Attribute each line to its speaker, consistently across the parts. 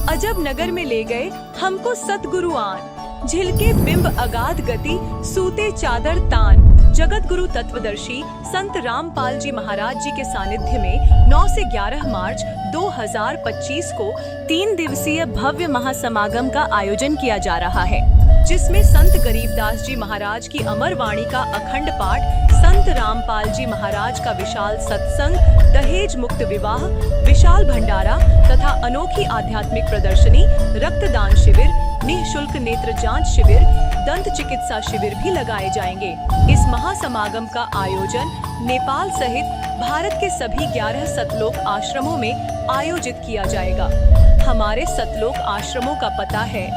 Speaker 1: अजब नगर में ले गए हमको सतगुरु आन, झिलके बिंब अगाध गति, सूते चादर तान। जगत गुरु तत्वदर्शी संत रामपाल जी महाराज जी के सानिध्य में 9 से 11 मार्च 2025 को 3 दिवसीय भव्य महासमागम का आयोजन किया जा रहा है, जिसमें संत गरीबदास जी महाराज की अमर वाणी का अखंड पाठ, संत रामपाल जी महाराज का विशाल सत्संग, दहेज मुक्त विवाह, विशाल भंडारा तथा अनोखी आध्यात्मिक प्रदर्शनी, रक्तदान शिविर, निःशुल्क नेत्र जांच शिविर, दंत चिकित्सा शिविर भी लगाए जाएंगे। इस महासमागम का आयोजन नेपाल सहित भारत के सभी 11 सतलोक आश्रमों में आयोजित किया जाएगा। हमारे सतलोक आश्रमों का पता है: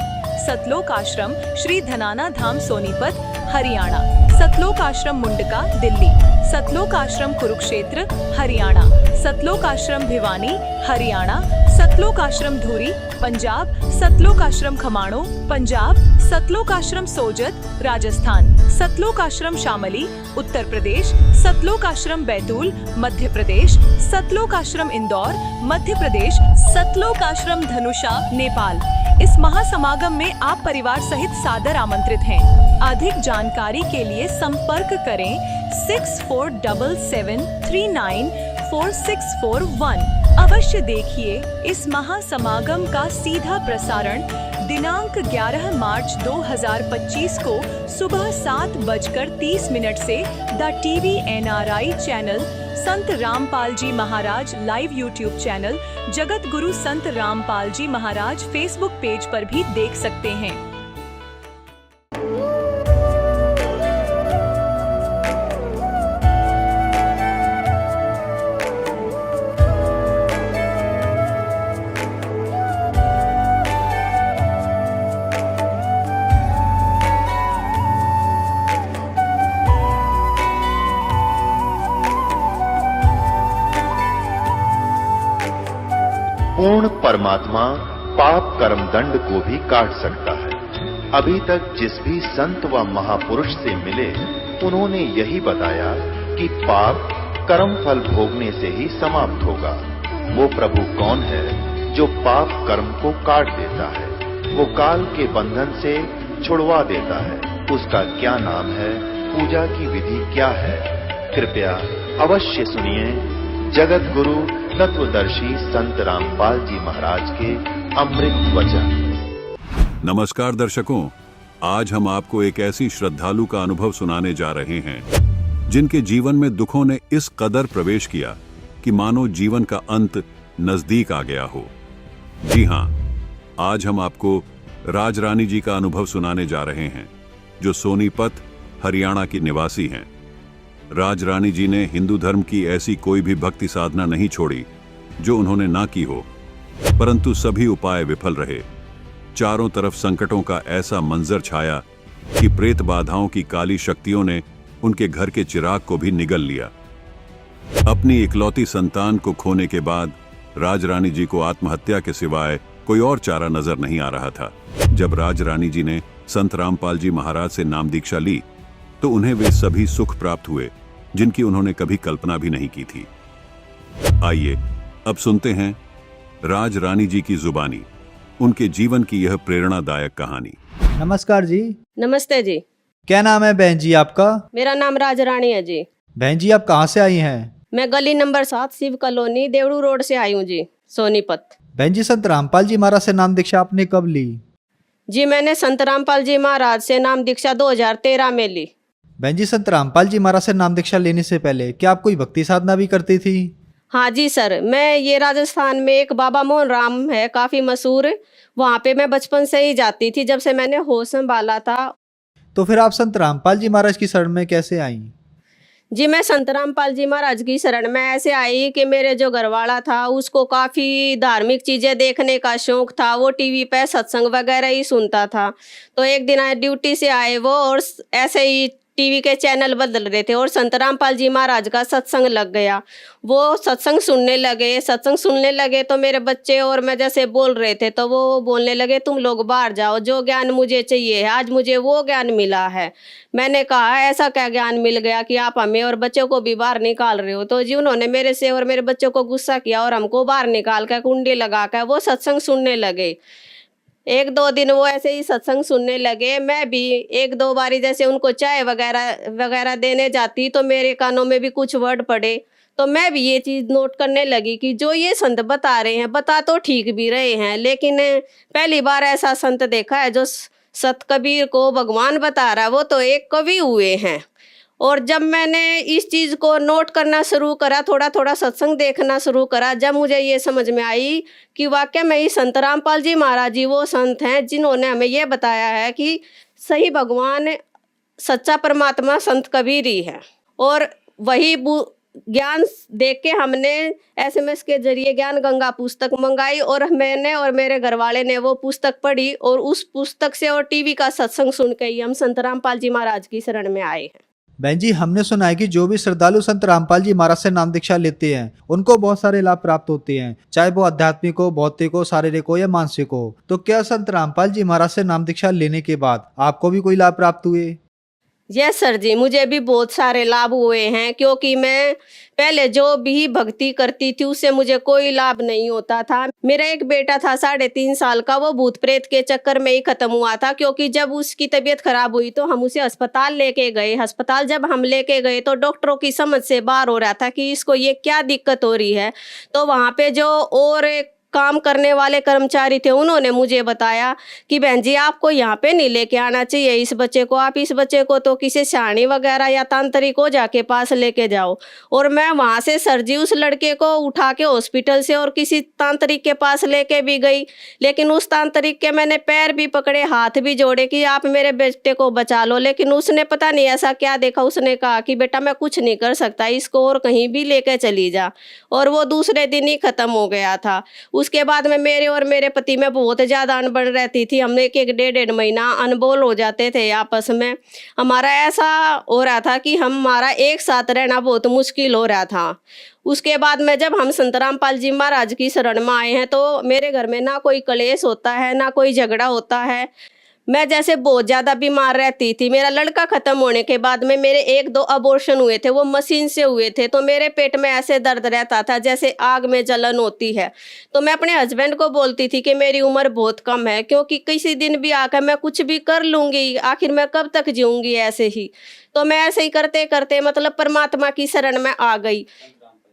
Speaker 1: सतलोक आश्रम श्री धनाना धाम सोनीपत हरियाणा, सतलोक आश्रम मुंडका दिल्ली, सतलोक आश्रम कुरुक्षेत्र हरियाणा, सतलोक आश्रम भिवानी हरियाणा, सतलोक आश्रम धुरी पंजाब, सतलोक आश्रम खमाणो पंजाब, सतलोक आश्रम सोजत राजस्थान, सतलोक आश्रम शामली उत्तर प्रदेश, सतलोक आश्रम बैतूल मध्य प्रदेश, सतलोक आश्रम इंदौर मध्य प्रदेश, सतलोक आश्रम धनुषा नेपाल। इस महासमागम में आप परिवार सहित सादर आमंत्रित हैं। अधिक जानकारी के लिए संपर्क करें 6477394641। अवश्य देखिए इस महासमागम का सीधा प्रसारण दिनांक 11 मार्च 2025 को सुबह 7:30 से the TV NRI channel, Sant Rampal ji Maharaj live YouTube channel, Jagat Guru Sant Rampal ji Maharaj Facebook page पर भी देख सकते हैं।
Speaker 2: पूर्ण परमात्मा पाप कर्म दंड को भी काट सकता है। अभी तक जिस भी संत व महापुरुष से मिले, उन्होंने यही बताया कि पाप कर्म फल भोगने से ही समाप्त होगा। वो प्रभु कौन है जो पाप कर्म को काट देता है, वो काल के बंधन से छुड़वा देता है? उसका क्या नाम है, पूजा की विधि क्या है? कृपया अवश्य सुनिए जगत गुरु तत्वदर्शी संत रामपाल जी महाराज के अमृत वचन।
Speaker 3: नमस्कार दर्शकों, आज हम आपको एक ऐसी श्रद्धालु का अनुभव सुनाने जा रहे हैं जिनके जीवन में दुखों ने इस कदर प्रवेश किया कि मानो जीवन का अंत नजदीक आ गया हो। जी हां, आज हम आपको राजरानी जी का अनुभव सुनाने जा रहे हैं, जो सोनीपत हरियाणा की निवासी हैं। राजरानी जी ने हिंदू धर्म की ऐसी कोई भी भक्ति साधना नहीं छोड़ी जो उन्होंने ना की हो, परंतु सभी उपाय विफल रहे। चारों तरफ संकटों का ऐसा मंजर छाया कि प्रेत बाधाओं की काली शक्तियों ने उनके घर के चिराग को भी निगल लिया। अपनी इकलौती संतान को खोने के बाद राजरानी जी को आत्महत्या के सिवाय कोई और चारा नजर नहीं आ रहा था। जब राजरानी जी ने संत रामपाल जी महाराज से नाम दीक्षा ली तो उन्हें वे सभी सुख प्राप्त हुए जिनकी उन्होंने कभी कल्पना भी नहीं की थी। आइए अब सुनते हैं राजरानी जी की जुबानी उनके जीवन की यह प्रेरणादायक कहानी।
Speaker 4: नमस्कार जी।
Speaker 5: नमस्ते जी।
Speaker 4: क्या नाम है बहन जी आपका?
Speaker 5: मेरा नाम राजरानी है जी।
Speaker 4: बहन जी आप कहाँ से आई हैं?
Speaker 5: मैं गली नंबर 7 शिव कॉलोनी देवड़ू रोड से आई हूँ जी, सोनीपत।
Speaker 4: बहन जी संत रामपाल जी महाराज से नाम दीक्षा आपने कब ली?
Speaker 5: जी मैंने संत रामपाल जी महाराज से नाम दीक्षा 2013 में ली।
Speaker 4: बहन जी संत रामपाल जी महाराज से नाम दीक्षा लेने से पहले क्या आप कोई भक्ति साधना भी करती थी?
Speaker 5: हाँ जी सर, मैं ये राजस्थान में एक बाबा मोहन राम है, काफी मशहूर, वहाँ पे मैं बचपन से ही जाती थी जब से मैंने होश संभाला था।
Speaker 4: तो फिर आप संत रामपाल जी महाराज की शरण में कैसे आई?
Speaker 5: जी मैं संत रामपाल जी महाराज की शरण में ऐसे आई कि मेरे जो घरवाला था उसको काफ़ी धार्मिक चीज़ें देखने का शौक था। वो टीवी पे सत्संग वगैरह ही सुनता था। तो एक दिन ड्यूटी से आए वो और ऐसे ही टीवी के चैनल बदल रहे थे और संत रामपाल जी महाराज का सत्संग लग गया। वो सत्संग सुनने लगे तो मेरे बच्चे और मैं जैसे बोल रहे थे तो वो बोलने लगे तुम लोग बाहर जाओ, जो ज्ञान मुझे चाहिए है आज मुझे वो ज्ञान मिला है। मैंने कहा ऐसा क्या ज्ञान मिल गया कि आप हमें और बच्चों को भी बाहर निकाल रहे हो। तो जी उन्होंने मेरे से और मेरे बच्चों को गुस्सा किया और हमको बाहर निकाल कर कुंडी लगा कर वो सत्संग सुनने लगे। 1-2 दिन वो ऐसे ही सत्संग सुनने लगे। मैं भी 1-2 बारी जैसे उनको चाय वगैरह देने जाती तो मेरे कानों में भी कुछ वर्ड पड़े, तो मैं भी ये चीज़ नोट करने लगी कि जो ये संत बता रहे हैं बता तो ठीक भी रहे हैं, लेकिन पहली बार ऐसा संत देखा है जो सत कबीर को भगवान बता रहा है, वो तो एक कवि हुए हैं। और जब मैंने इस चीज़ को नोट करना शुरू करा, थोड़ा थोड़ा सत्संग देखना शुरू करा, जब मुझे ये समझ में आई कि वाकई में ही संत रामपाल जी महाराज जी वो संत हैं जिन्होंने हमें ये बताया है कि सही भगवान सच्चा परमात्मा संत कबीर ही है। और वही ज्ञान देख के हमने SMS के जरिए ज्ञान गंगा पुस्तक मंगाई और मैंने और मेरे घर वाले ने वो पुस्तक पढ़ी और उस पुस्तक से और टीवी का सत्संग सुन के ही हम संत रामपाल जी महाराज की शरण में आए हैं।
Speaker 4: बहन जी, हमने सुना है कि जो भी श्रद्धालु संत रामपाल जी महाराज से नाम दीक्षा लेते हैं उनको बहुत सारे लाभ प्राप्त होते हैं, चाहे वो आध्यात्मिक हो, भौतिक हो, शारीरिक हो या मानसिक हो। तो क्या संत रामपाल जी महाराज से नाम दीक्षा लेने के बाद आपको भी कोई लाभ प्राप्त हुए?
Speaker 5: यस सर जी, मुझे भी बहुत सारे लाभ हुए हैं, क्योंकि मैं पहले जो भी भक्ति करती थी उससे मुझे कोई लाभ नहीं होता था। मेरा एक बेटा था 3.5 साल का, वो भूत प्रेत के चक्कर में ही खत्म हुआ था, क्योंकि जब उसकी तबीयत खराब हुई तो हम उसे अस्पताल लेके गए। अस्पताल जब हम लेके गए तो डॉक्टरों की समझ से बाहर हो रहा था कि इसको ये क्या दिक्कत हो रही है। तो वहाँ पे जो और काम करने वाले कर्मचारी थे उन्होंने मुझे बताया कि बहन जी आपको यहाँ पे नहीं लेके आना चाहिए इस बच्चे को, आप इस बच्चे को तो किसी सियाणी वगैरह या तांत्रिक को जाके पास लेके जाओ। और मैं वहाँ से सर जी उस लड़के को उठा के हॉस्पिटल से और किसी तांत्रिक के पास लेके भी गई, लेकिन उस तांत्रिक के मैंने पैर भी पकड़े, हाथ भी जोड़े कि आप मेरे बेटे को बचा लो, लेकिन उसने पता नहीं ऐसा क्या देखा, उसने कहा कि बेटा मैं कुछ नहीं कर सकता, इसको और कहीं भी लेके चली जा। और वो दूसरे दिन ही खत्म हो गया था। उसके बाद में मेरे और मेरे पति में बहुत ज़्यादा अनबन रहती थी। हमने एक 1.5 महीना अनबोल हो जाते थे आपस में। हमारा ऐसा हो रहा था कि हमारा एक साथ रहना बहुत मुश्किल हो रहा था। उसके बाद में जब हम संत रामपाल जी महाराज की शरण में आए हैं तो मेरे घर में ना कोई क्लेश होता है, ना कोई झगड़ा होता है। मैं जैसे बहुत ज़्यादा बीमार रहती थी। मेरा लड़का ख़त्म होने के बाद में मेरे 1-2 अबॉर्शन हुए थे, वो मशीन से हुए थे, तो मेरे पेट में ऐसे दर्द रहता था जैसे आग में जलन होती है। तो मैं अपने हस्बैंड को बोलती थी कि मेरी उम्र बहुत कम है, क्योंकि किसी दिन भी आकर मैं कुछ भी कर लूँगी, आखिर मैं कब तक जीऊँगी ऐसे ही। तो मैं ऐसे ही करते करते मतलब परमात्मा की शरण में आ गई,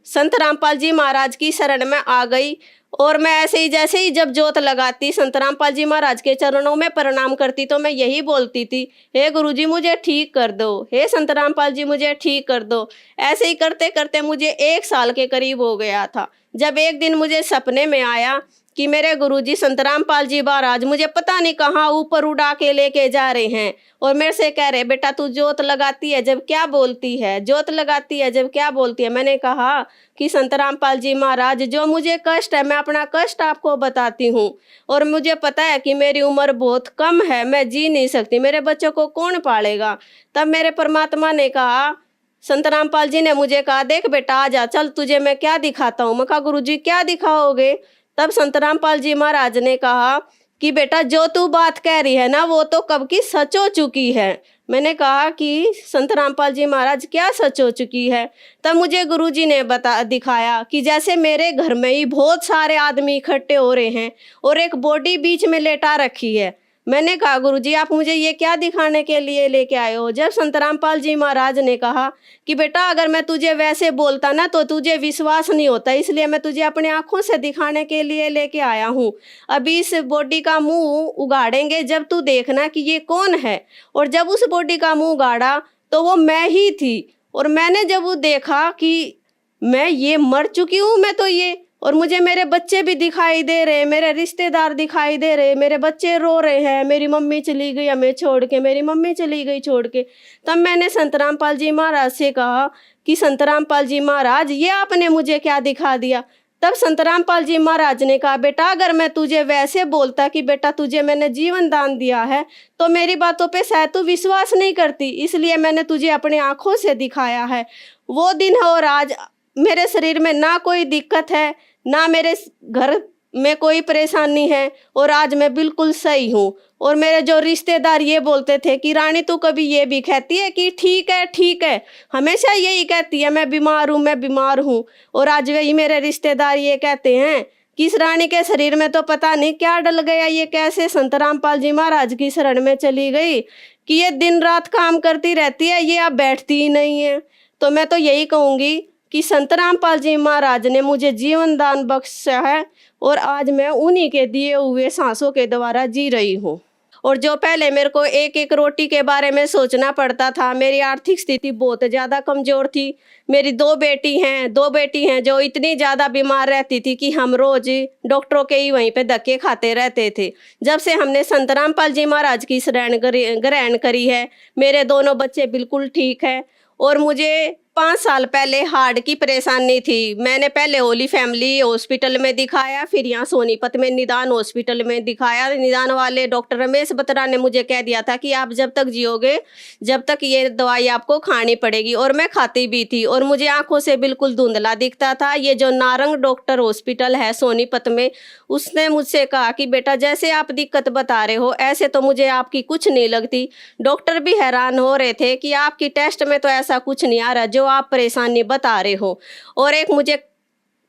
Speaker 5: संत रामपाल जी महाराज की शरण में आ गई। और मैं ऐसे ही जैसे ही जब जोत लगाती संत रामपाल जी महाराज के चरणों में प्रणाम करती तो मैं यही बोलती थी, हे गुरुजी मुझे ठीक कर दो, हे संत रामपाल जी मुझे ठीक कर दो। ऐसे ही करते करते मुझे 1 साल के करीब हो गया था, जब एक दिन मुझे सपने में आया कि मेरे गुरुजी संत रामपाल जी महाराज मुझे पता नहीं कहाँ ऊपर उड़ा के लेके जा रहे हैं और मेरे से कह रहे बेटा तू जोत लगाती है जब क्या बोलती है, जोत लगाती है जब क्या बोलती है। मैंने कहा कि संत रामपाल जी महाराज जो मुझे कष्ट है मैं अपना कष्ट आपको बताती हूँ, और मुझे पता है कि मेरी उम्र बहुत कम है, मैं जी नहीं सकती, मेरे बच्चों को कौन पालेगा। तब मेरे परमात्मा ने कहा, संत रामपाल जी ने मुझे कहा देख बेटा आ जा, चल तुझे मैं क्या दिखाता हूँ। मैं कहा गुरुजी क्या दिखाओगे। तब संत रामपाल जी महाराज ने कहा कि बेटा जो तू बात कह रही है ना वो तो कब की सच हो चुकी है। मैंने कहा कि संत रामपाल जी महाराज क्या सच हो चुकी है। तब मुझे गुरुजी ने दिखाया कि जैसे मेरे घर में ही बहुत सारे आदमी इकट्ठे हो रहे हैं और एक बॉडी बीच में लेटा रखी है। मैंने कहा गुरुजी आप मुझे ये क्या दिखाने के लिए लेके आए हो। जब संत रामपाल जी महाराज ने कहा कि बेटा अगर मैं तुझे वैसे बोलता ना तो तुझे विश्वास नहीं होता, इसलिए मैं तुझे अपने आंखों से दिखाने के लिए लेके आया हूँ। अभी इस बॉडी का मुंह उगाड़ेंगे, जब तू देखना कि ये कौन है। और जब उस बॉडी का मुंह उगाड़ा तो वो मैं ही थी। और मैंने जब वो देखा कि मैं ये मर चुकी हूँ, मैं तो ये, और मुझे मेरे बच्चे भी दिखाई दे रहे, मेरे रिश्तेदार दिखाई दे रहे, मेरे बच्चे रो रहे हैं, मेरी मम्मी चली गई हमें छोड़ के, मेरी मम्मी चली गई छोड़ के। तब मैंने संत रामपाल जी महाराज से कहा कि संत रामपाल जी महाराज ये आपने मुझे क्या दिखा दिया। तब संत रामपाल जी महाराज ने कहा, बेटा अगर मैं तुझे वैसे बोलता कि बेटा तुझे मैंने जीवन दान दिया है तो मेरी बातों पे शायद तू विश्वास नहीं करती, इसलिए मैंने तुझे अपने आंखों से दिखाया है। वो दिन है और आज मेरे शरीर में ना कोई दिक्कत है, ना मेरे घर में कोई परेशानी है, और आज मैं बिल्कुल सही हूँ। और मेरे जो रिश्तेदार ये बोलते थे कि रानी तू कभी ये भी कहती है कि ठीक है ठीक है, हमेशा यही कहती है मैं बीमार हूँ मैं बीमार हूँ। और आज वही मेरे रिश्तेदार ये कहते हैं कि इस रानी के शरीर में तो पता नहीं क्या डल गया, ये कैसे संत रामपाल जी महाराज की शरण में चली गई कि ये दिन रात काम करती रहती है, ये अब बैठती ही नहीं है। तो मैं तो यही कहूँगी कि संत रामपाल जी महाराज ने मुझे जीवन दान बख्शा है और आज मैं उन्हीं के दिए हुए सांसों के द्वारा जी रही हूँ। और जो पहले मेरे को एक एक रोटी के बारे में सोचना पड़ता था, मेरी आर्थिक स्थिति बहुत ज़्यादा कमज़ोर थी। मेरी दो बेटी हैं जो इतनी ज़्यादा बीमार रहती थी कि हम रोज़ डॉक्टरों के ही वहीं पे धक्के खाते रहते थे। जब से हमने संत रामपाल जी महाराज की शरण ग्रहण करी है, मेरे दोनों बच्चे बिल्कुल ठीक है। और मुझे 5 साल पहले हार्ट की परेशानी थी। मैंने पहले होली फैमिली हॉस्पिटल में दिखाया, फिर यहाँ सोनीपत में निदान हॉस्पिटल में दिखाया। निदान वाले डॉक्टर रमेश बत्रा ने मुझे कह दिया था कि आप जब तक जियोगे जब तक ये दवाई आपको खानी पड़ेगी, और मैं खाती भी थी और मुझे आंखों से बिल्कुल धुंधला दिखता था। ये जो नारंग डॉक्टर हॉस्पिटल है सोनीपत में, उसने मुझसे कहा कि बेटा जैसे आप दिक्कत बता रहे हो ऐसे तो मुझे आपकी कुछ नहीं लगती। डॉक्टर भी हैरान हो रहे थे कि आपकी टेस्ट में तो ऐसा कुछ नहीं आ रहा जो आप परेशानी बता रहे हो। और एक मुझे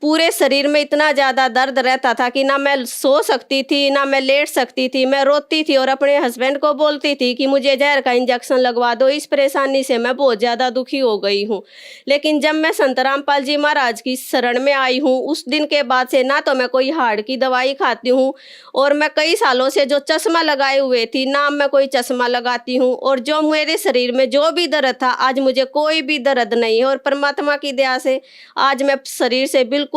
Speaker 5: पूरे शरीर में इतना ज़्यादा दर्द रहता था कि ना मैं सो सकती थी ना मैं लेट सकती थी, मैं रोती थी और अपने हस्बैंड को बोलती थी कि मुझे जहर का इंजेक्शन लगवा दो, इस परेशानी से मैं बहुत ज़्यादा दुखी हो गई हूँ। लेकिन जब मैं संत रामपाल जी महाराज की शरण में आई हूँ उस दिन के बाद से ना तो मैं कोई हार्ट की दवाई खाती हूँ, और मैं कई सालों से जो चश्मा लगाए हुए थी ना मैं कोई चश्मा लगाती हूँ। और जो मेरे शरीर में जो भी दर्द था आज मुझे कोई भी दर्द नहीं है, और परमात्मा की दया से आज मैं शरीर से बिल्कुल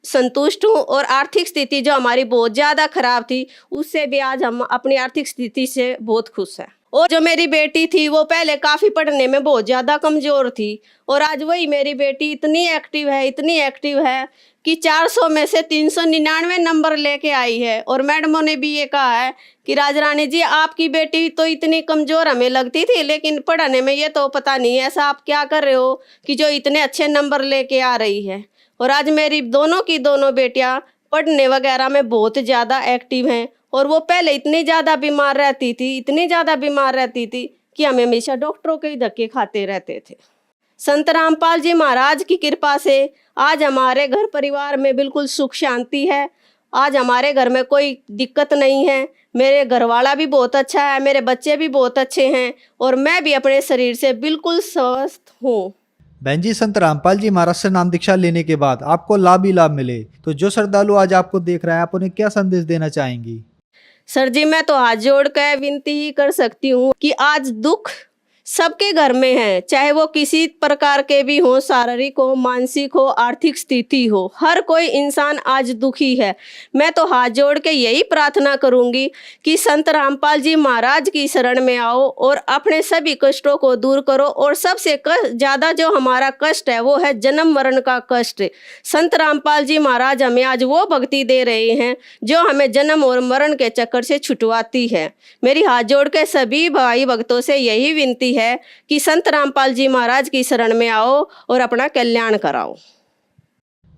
Speaker 5: संतुष्ट हूँ। और आर्थिक स्थिति जो हमारी बहुत ज़्यादा खराब थी उससे भी आज हम अपनी आर्थिक स्थिति से बहुत खुश हैं। और जो मेरी बेटी थी वो पहले काफ़ी पढ़ने में बहुत ज़्यादा कमज़ोर थी, और आज वही मेरी बेटी इतनी एक्टिव है कि 400 में से 399 नंबर लेके आई है। और मैडमों ने भी ये कहा है कि राजरानी जी आपकी बेटी तो इतनी कमज़ोर हमें लगती थी, लेकिन पढ़ने में ये तो पता नहीं ऐसा आप क्या कर रहे हो कि जो इतने अच्छे नंबर लेके आ रही है। और आज मेरी दोनों की दोनों बेटियां पढ़ने वगैरह में बहुत ज़्यादा एक्टिव हैं। और वो पहले इतनी ज़्यादा बीमार रहती थी कि हम हमेशा डॉक्टरों के ही धक्के खाते रहते थे। संत रामपाल जी महाराज की कृपा से आज हमारे घर परिवार में बिल्कुल सुख शांति है। आज हमारे घर में कोई दिक्कत नहीं है। मेरे घरवाला भी बहुत अच्छा है, मेरे बच्चे भी बहुत अच्छे हैं, और मैं भी अपने शरीर से बिल्कुल स्वस्थ हूँ।
Speaker 4: बहन जी, संत रामपाल जी महाराज से नाम दीक्षा लेने के बाद आपको लाभ ही लाभ मिले, तो जो श्रद्धालु आज आपको देख रहा है आप उन्हें क्या संदेश देना चाहेंगी?
Speaker 5: सर जी मैं तो हाथ जोड़ कर विनती ही कर सकती हूँ कि आज दुख सबके घर में है, चाहे वो किसी प्रकार के भी हो, शारीरिक हो, मानसिक हो, आर्थिक स्थिति हो, हर कोई इंसान आज दुखी है। मैं तो हाथ जोड़ के यही प्रार्थना करूंगी कि संत रामपाल जी महाराज की शरण में आओ और अपने सभी कष्टों को दूर करो। और सबसे ज़्यादा जो हमारा कष्ट है वो है जन्म मरण का कष्ट। संत रामपाल जी महाराज हमें आज वो भक्ति दे रहे हैं जो हमें जन्म और मरण के चक्कर से छुटवाती है। मेरी हाथ जोड़ के सभी भाई भक्तों से यही विनती है कि संत रामपाल जी महाराज की शरण में आओ और अपना कल्याण कराओ।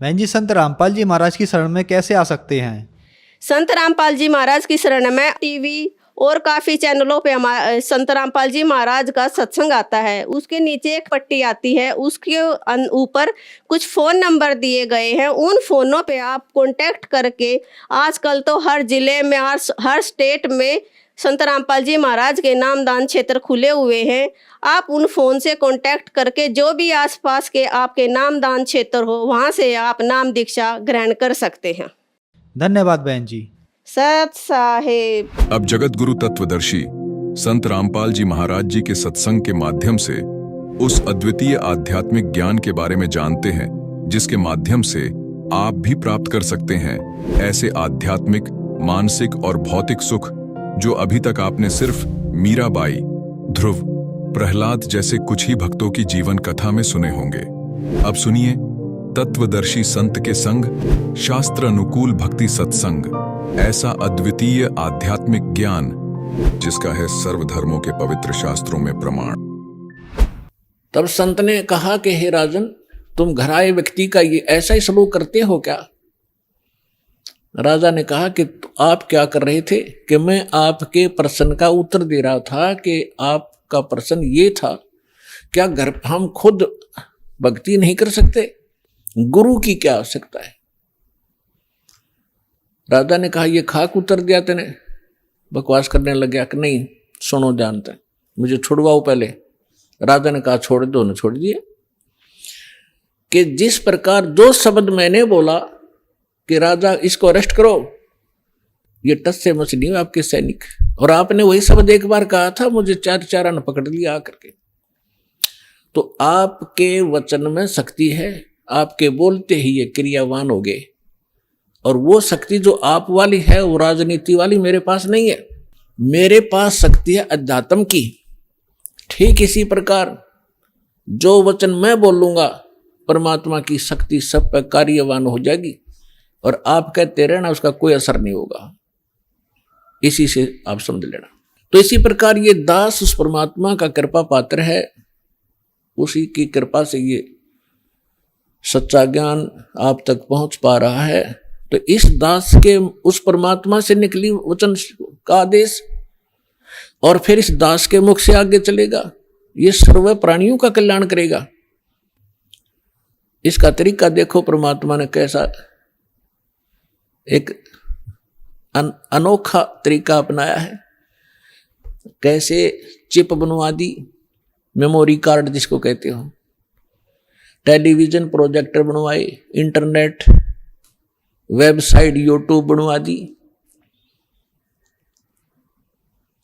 Speaker 4: बहन जी, संत रामपाल जी महाराज की शरण में कैसे आ सकते हैं?
Speaker 5: संत रामपाल जी महाराज की शरण में टीवी और काफ़ी चैनलों पे हमारा संत रामपाल जी महाराज का सत्संग आता है। उसके नीचे एक पट्टी आती है, उसके ऊपर कुछ फ़ोन नंबर दिए गए हैं। उन फ़ोनों पे आप कॉन्टैक्ट करके, आजकल तो हर ज़िले में हर स्टेट में संत रामपाल जी महाराज के नामदान क्षेत्र खुले हुए हैं। आप उन फ़ोन से कांटेक्ट करके जो भी आसपास के आपके नामदान क्षेत्र हो वहाँ से आप नाम दीक्षा ग्रहण कर सकते हैं।
Speaker 4: धन्यवाद बहन जी।
Speaker 5: सत साहेब।
Speaker 3: अब जगत गुरु तत्वदर्शी संत रामपाल जी महाराज जी के सत्संग के माध्यम से उस अद्वितीय आध्यात्मिक ज्ञान के बारे में जानते हैं जिसके माध्यम से आप भी प्राप्त कर सकते हैं ऐसे आध्यात्मिक, मानसिक और भौतिक सुख जो अभी तक आपने सिर्फ मीराबाई, ध्रुव, प्रहलाद जैसे कुछ ही भक्तों की जीवन कथा में सुने होंगे। अब सुनिए
Speaker 6: तत्वदर्शी संत के संग, शास्त्र अनुकूल भक्ति सत्संग, ऐसा अद्वितीय आध्यात्मिक ज्ञान जिसका है सर्वधर्मों के पवित्र शास्त्रों में प्रमाण।
Speaker 7: तब संत ने कहा कि हे राजन, तुम घर आए व्यक्ति का ये ऐसा ही सलूक करते हो क्या? राजा ने कहा कि आप क्या कर रहे थे? कि मैं आपके प्रश्न का उत्तर दे रहा था कि आपका प्रश्न ये था, क्या घर हम खुद भक्ति नहीं कर सकते? गुरु की क्या आवश्यकता है? राजा ने कहा, ये खाक उत्तर दिया तेने? बकवास करने लग गया कि नहीं सुनो जानते, मुझे छुड़वाओ पहले। राजा ने कहा छोड़ दो, ने छोड़ दिए। कि जिस प्रकार जो शब्द मैंने बोला कि राजा इसको अरेस्ट करो, ये टस से मस नहीं आपके सैनिक, और आपने वही शब्द एक बार कहा था, मुझे चारा ने पकड़ लिया आकर के। तो आपके वचन में शक्ति है, आपके बोलते ही ये क्रियावान हो गए, और वो शक्ति जो आप वाली है वो राजनीति वाली मेरे पास नहीं है। मेरे पास शक्ति है अध्यात्म की। ठीक इसी प्रकार जो वचन मैं बोलूंगा परमात्मा की शक्ति सब पर कार्यवान हो जाएगी, और आप कहते रहना उसका कोई असर नहीं होगा। इसी से आप समझ लेना। तो इसी प्रकार ये दास उस परमात्मा का कृपा पात्र है, उसी की कृपा से ये सच्चा ज्ञान आप तक पहुंच पा रहा है। तो इस दास के उस परमात्मा से निकली वचन का आदेश, और फिर इस दास के मुख से आगे चलेगा, ये सर्व प्राणियों का कल्याण करेगा। इसका तरीका देखो, परमात्मा ने कैसा एक अनोखा तरीका अपनाया है। कैसे चिप बनवा दी, मेमोरी कार्ड जिसको कहते हो, टेलीविजन प्रोजेक्टर बनवाए, इंटरनेट, वेबसाइट, यूट्यूब बनवा दी।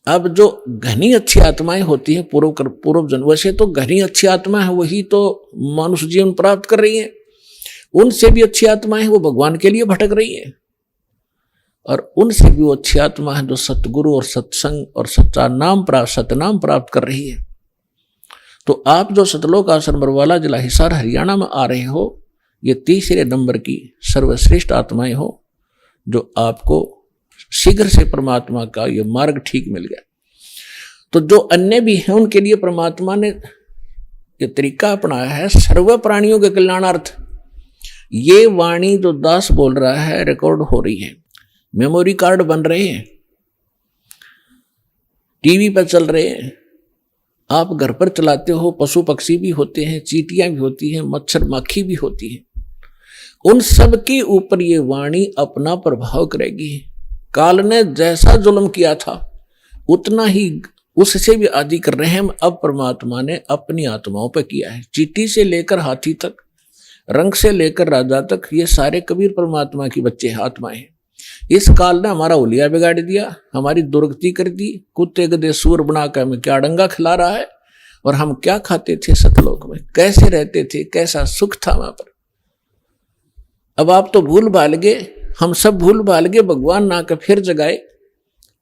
Speaker 7: अब जो घनी अच्छी आत्माएं होती हैं पूर्व जन्म, वैसे तो घनी अच्छी आत्मा है वही तो मनुष्य जीवन प्राप्त कर रही है, उनसे भी अच्छी आत्माएं हैं वो भगवान के लिए भटक रही है, और उनसे भी वो अच्छी आत्मा है जो सतगुरु और सत्संग और सच्चा नाम प्राप्त, सतनाम प्राप्त कर रही है। तो आप जो सतलोक आश्रम बरवाला जिला हिसार हरियाणा में आ रहे हो, ये तीसरे नंबर की सर्वश्रेष्ठ आत्माएं हो, जो आपको शीघ्र से परमात्मा का ये मार्ग ठीक मिल गया। तो जो अन्य भी हैं उनके लिए परमात्मा ने ये तरीका अपनाया है सर्व प्राणियों के कल्याणार्थ। ये वाणी जो दास बोल रहा है रिकॉर्ड हो रही है, मेमोरी कार्ड बन रहे हैं, टीवी पर चल रहे हैं, आप घर पर चलाते हो, पशु पक्षी भी होते हैं, चींटियां भी होती हैं, मच्छर माखी भी होती हैं, उन सब के ऊपर ये वाणी अपना प्रभाव करेगी। काल ने जैसा जुल्म किया था उतना ही उससे भी अधिक रहम अब परमात्मा ने अपनी आत्माओं पर किया है। चींटी से लेकर हाथी तक, रंग से लेकर राजा तक, ये सारे कबीर परमात्मा की बच्चे आत्माएं हैं। इस काल ने हमारा उलिया बिगाड़ दिया, हमारी दुर्गति कर दी, कुत्ते गधे सूर बनाकर हमें क्या डंगा खिला रहा है, और हम क्या खाते थे सतलोक में, कैसे रहते थे, कैसा सुख था वहां पर। अब आप तो भूल भाल गए, हम सब भूल भाल गए, भगवान ना कर फिर जगाए,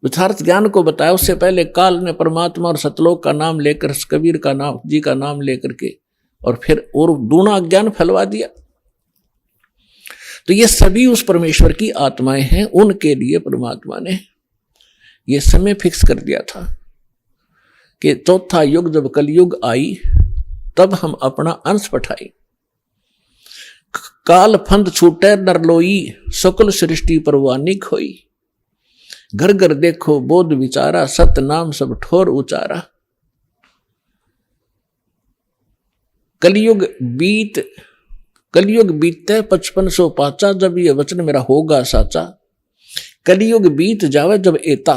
Speaker 7: यथार्थ ज्ञान को बताया। उससे पहले काल ने परमात्मा और सतलोक का नाम लेकर, कबीर का नाम जी का नाम लेकर के, और फिर और दूना अज्ञान फैलवा दिया। तो ये सभी उस परमेश्वर की आत्माएं हैं, उनके लिए परमात्मा ने ये समय फिक्स कर दिया था कि चौथा युग जब कलयुग आई तब हम अपना अंश पठाई। काल फंद छूटे नरलोई, सकल सृष्टि परवानी खोई, घर घर देखो बोध विचारा, सत नाम सब ठोर उचारा। कलयुग बीते 5500 पाचा, जब ये वचन मेरा होगा साचा। कलयुग बीत जावे जब एता,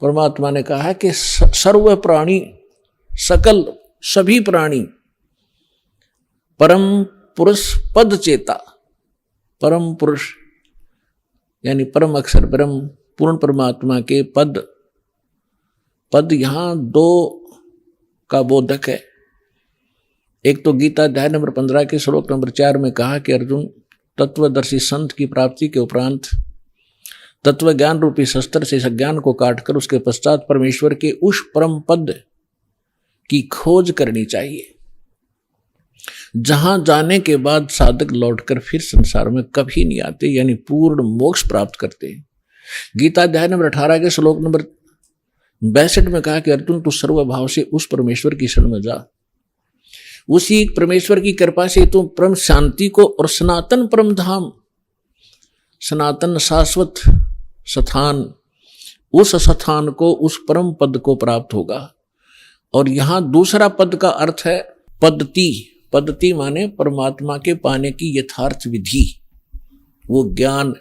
Speaker 7: परमात्मा ने कहा है कि सर्व प्राणी, सकल सभी प्राणी परम पुरुष पद चेता, परम पुरुष यानी परम अक्षर ब्रह्म पूर्ण परमात्मा के पद यहां दो का बोधक है। एक तो गीता अध्याय नंबर 15 के श्लोक नंबर 4 में कहा कि अर्जुन, तत्वदर्शी संत की प्राप्ति के उपरांत तत्व ज्ञान रूपी शस्त्र से ज्ञान को काटकर उसके पश्चात परमेश्वर के उस परम पद की खोज करनी चाहिए। जहां जाने के बाद साधक लौटकर फिर संसार में कभी नहीं आते, यानी पूर्ण मोक्ष प्राप्त करते हैं। गीता अध्याय नंबर 18 के श्लोक नंबर 62 में कहा कि अर्जुन तू सर्वभाव से उस परमेश्वर की शरण में जा, उसी परमेश्वर की कृपा से तू परम शांति को और सनातन परम धाम, सनातन शाश्वत स्थान, उस स्थान को, उस परम पद को प्राप्त होगा। और यहां दूसरा पद का अर्थ है पद्धति। पद्धति माने परमात्मा के पाने की यथार्थ विधि, वो ज्ञान।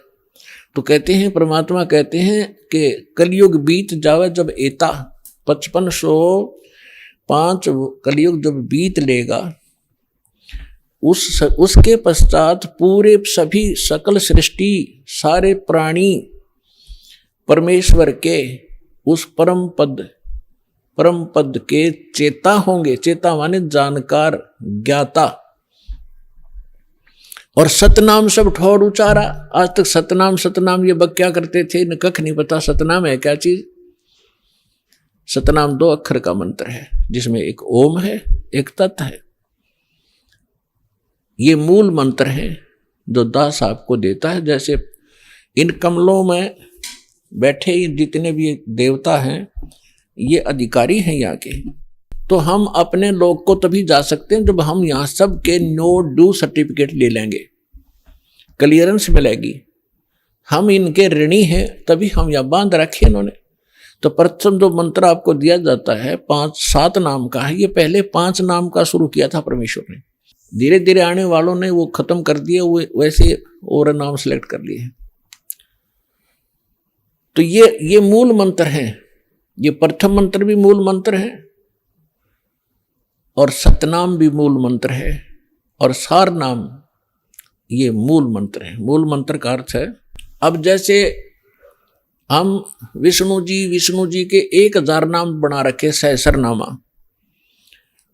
Speaker 7: तो कहते हैं, परमात्मा कहते हैं कि कलयुग बीत जावे जब एता, 5505 कलयुग जब बीत लेगा, उसके पश्चात पूरे सभी सकल सृष्टि, सारे प्राणी परमेश्वर के उस परम पद के चेता होंगे। चेता माने जानकार, ज्ञाता। और सतनाम सब ठोर उचारा। आज तक सतनाम ये बक क्या करते थे, न कख नहीं पता सतनाम है क्या चीज। सतनाम 2 अक्षर का मंत्र है, जिसमें एक ओम है, एक तत् है। ये मूल मंत्र है जो दास आपको देता है। जैसे इन कमलों में बैठे जितने भी देवता हैं, ये अधिकारी हैं यहाँ के। तो हम अपने लोग को तभी जा सकते हैं जब हम यहाँ सब के नो ड्यू सर्टिफिकेट ले लेंगे, क्लियरेंस मिलेगी। हम इनके ऋणी हैं, तभी हम यहाँ बांध रखे इन्होंने। तो प्रथम जो मंत्र आपको दिया जाता है 5-7 नाम का है, ये पहले 5 नाम का शुरू किया था परमेश्वर ने। धीरे धीरे आने वालों ने वो खत्म कर दिया, वो वैसे और नाम सेलेक्ट कर लिए। तो ये मूल मंत्र है। ये प्रथम मंत्र भी मूल मंत्र है, और सतनाम भी मूल मंत्र है, और सार नाम ये मूल मंत्र है। मूल मंत्र का अर्थ है, अब जैसे हम विष्णु जी के 1000 नाम बना रखे, सहस्रनामा,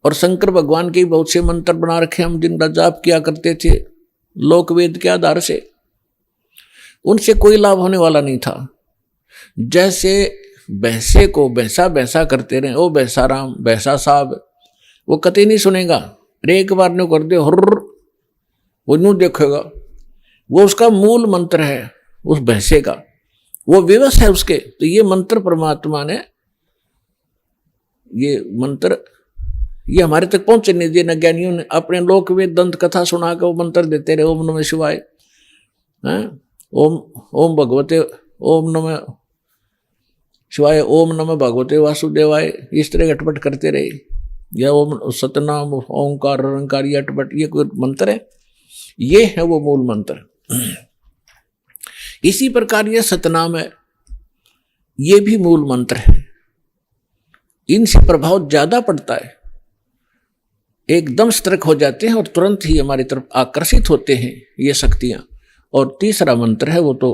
Speaker 7: और शंकर भगवान के बहुत से मंत्र बना रखे हम, जिनका जाप किया करते थे लोकवेद के आधार से। उनसे कोई लाभ होने वाला नहीं था। जैसे भैंसे को भैंसा करते रहे, ओ भैंसा राम, भैंसा साहब, वो कतई नहीं सुनेगा। एक बार ने कर दे हुर्र, वो यूं देखेगा। वो उसका मूल मंत्र है, उस भैंसे का, वो विवश है उसके। तो ये मंत्र परमात्मा ने, ये मंत्र ये हमारे तक पहुंचे नहीं दिए। न ज्ञानियों ने अपने लोक वेद दंत कथा सुना के वो मंत्र देते रहे, ओम नमः शिवाय, ओम भगवते, ओम नमः शिवाय, ओम नमः भगवते वासुदेवाय, इस तरह अटपट करते रहे। या ओम सतनाम, ओंकार, रंकार, ये अटपट, ये कोई मंत्र है? ये है वो मूल मंत्र। इसी प्रकार ये सतनाम है, ये भी मूल मंत्र है। इनसे प्रभाव ज्यादा पड़ता है, एकदम सतर्क हो जाते हैं और तुरंत ही हमारी तरफ आकर्षित होते हैं ये शक्तियां। और तीसरा मंत्र है, वो तो